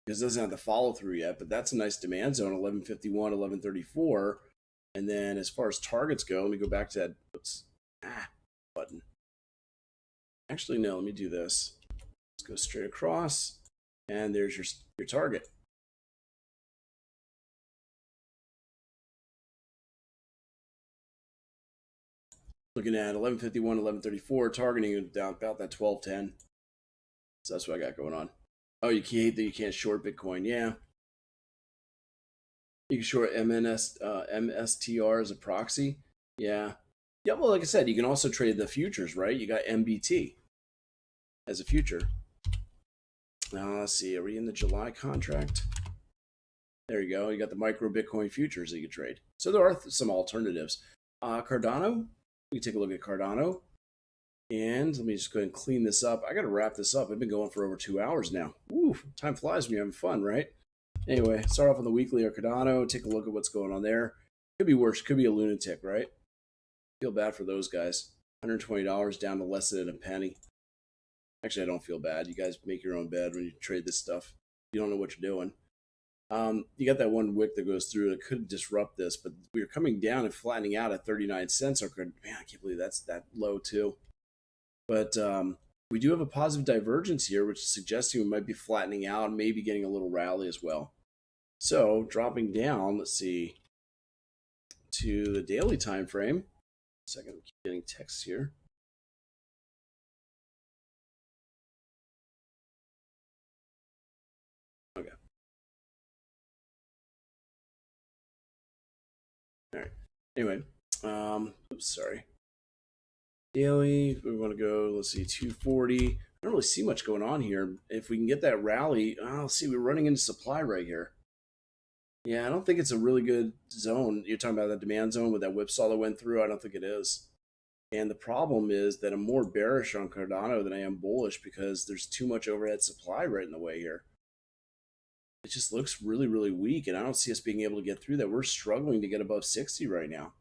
A: Because it doesn't have the follow through yet, but that's a nice demand zone, 1151, 1134. And then as far as targets go, let me go back to that button. Actually, no, let me do this. Let's go straight across, and there's your target. Looking at 1151, 1134, targeting down about that 1210. So that's what I got going on. Oh, you hate that you can't short Bitcoin. Yeah. You can short MSTR as a proxy. Yeah. Yeah, well, like I said, you can also trade the futures, right? You got MBT as a future. Now, let's see. Are we in the July contract? There you go. You got the micro Bitcoin futures that you can trade. So there are some alternatives. Cardano. We can take a look at Cardano. And let me just go ahead and clean this up. I got to wrap this up. I've been going for over 2 hours now. Ooh, time flies when you're having fun, right? Anyway, start off on the weekly or Cardano. Take a look at what's going on there. Could be worse. Could be a lunatic, right? Feel bad for those guys. $120 down to less than a penny. Actually, I don't feel bad. You guys make your own bed when you trade this stuff. You don't know what you're doing. You got that one wick that goes through. It could disrupt this, but we're coming down and flattening out at 39 cents. Man, I can't believe that's that low too. But we do have a positive divergence here, which is suggesting we might be flattening out and maybe getting a little rally as well. So dropping down, let's see, to the daily time frame. Second, I keep getting texts here. Okay. All right. Anyway, oops, sorry. Daily, we want to go, let's see, 240. I don't really see much going on here. If we can get that rally, let's see, we're running into supply right here. Yeah, I don't think it's a really good zone. You're talking about the demand zone with that whipsaw that went through. I don't think it is. And the problem is that I'm more bearish on Cardano than I am bullish because there's too much overhead supply right in the way here. It just looks really, really weak, and I don't see us being able to get through that. We're struggling to get above 60 right now.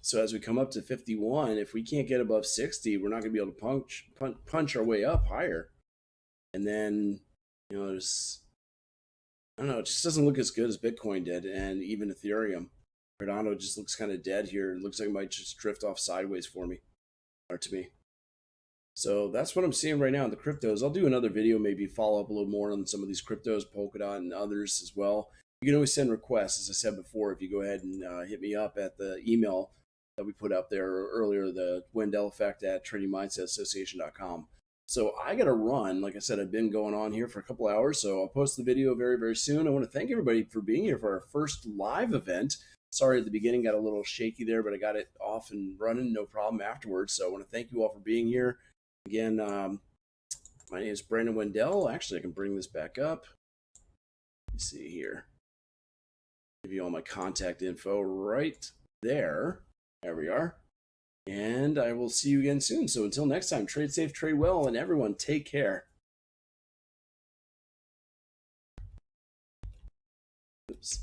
A: So as we come up to 51, if we can't get above 60, we're not going to be able to punch our way up higher. And then, you know, there's, I don't know, it just doesn't look as good as Bitcoin did, and even Ethereum. Cardano just looks kind of dead here. It looks like it might just drift off sideways for me, or to me. So that's what I'm seeing right now in the cryptos. I'll do another video, maybe follow up a little more on some of these cryptos, Polkadot and others as well. You can always send requests, as I said before, if you go ahead and hit me up at the email that we put up there earlier, the Wendell effect at tradingmindsetassociation.com. So I got to run. Like I said, I've been going on here for a couple hours, so I'll post the video very, very soon. I want to thank everybody for being here for our first live event. Sorry at the beginning, got a little shaky there, but I got it off and running, no problem afterwards. So I want to thank you all for being here. Again, my name is Brandon Wendell. Actually, I can bring this back up. Let me see here. Give you all my contact info right there. There we are. And I will see you again soon. So until next time, trade safe, trade well, and everyone take care. Oops.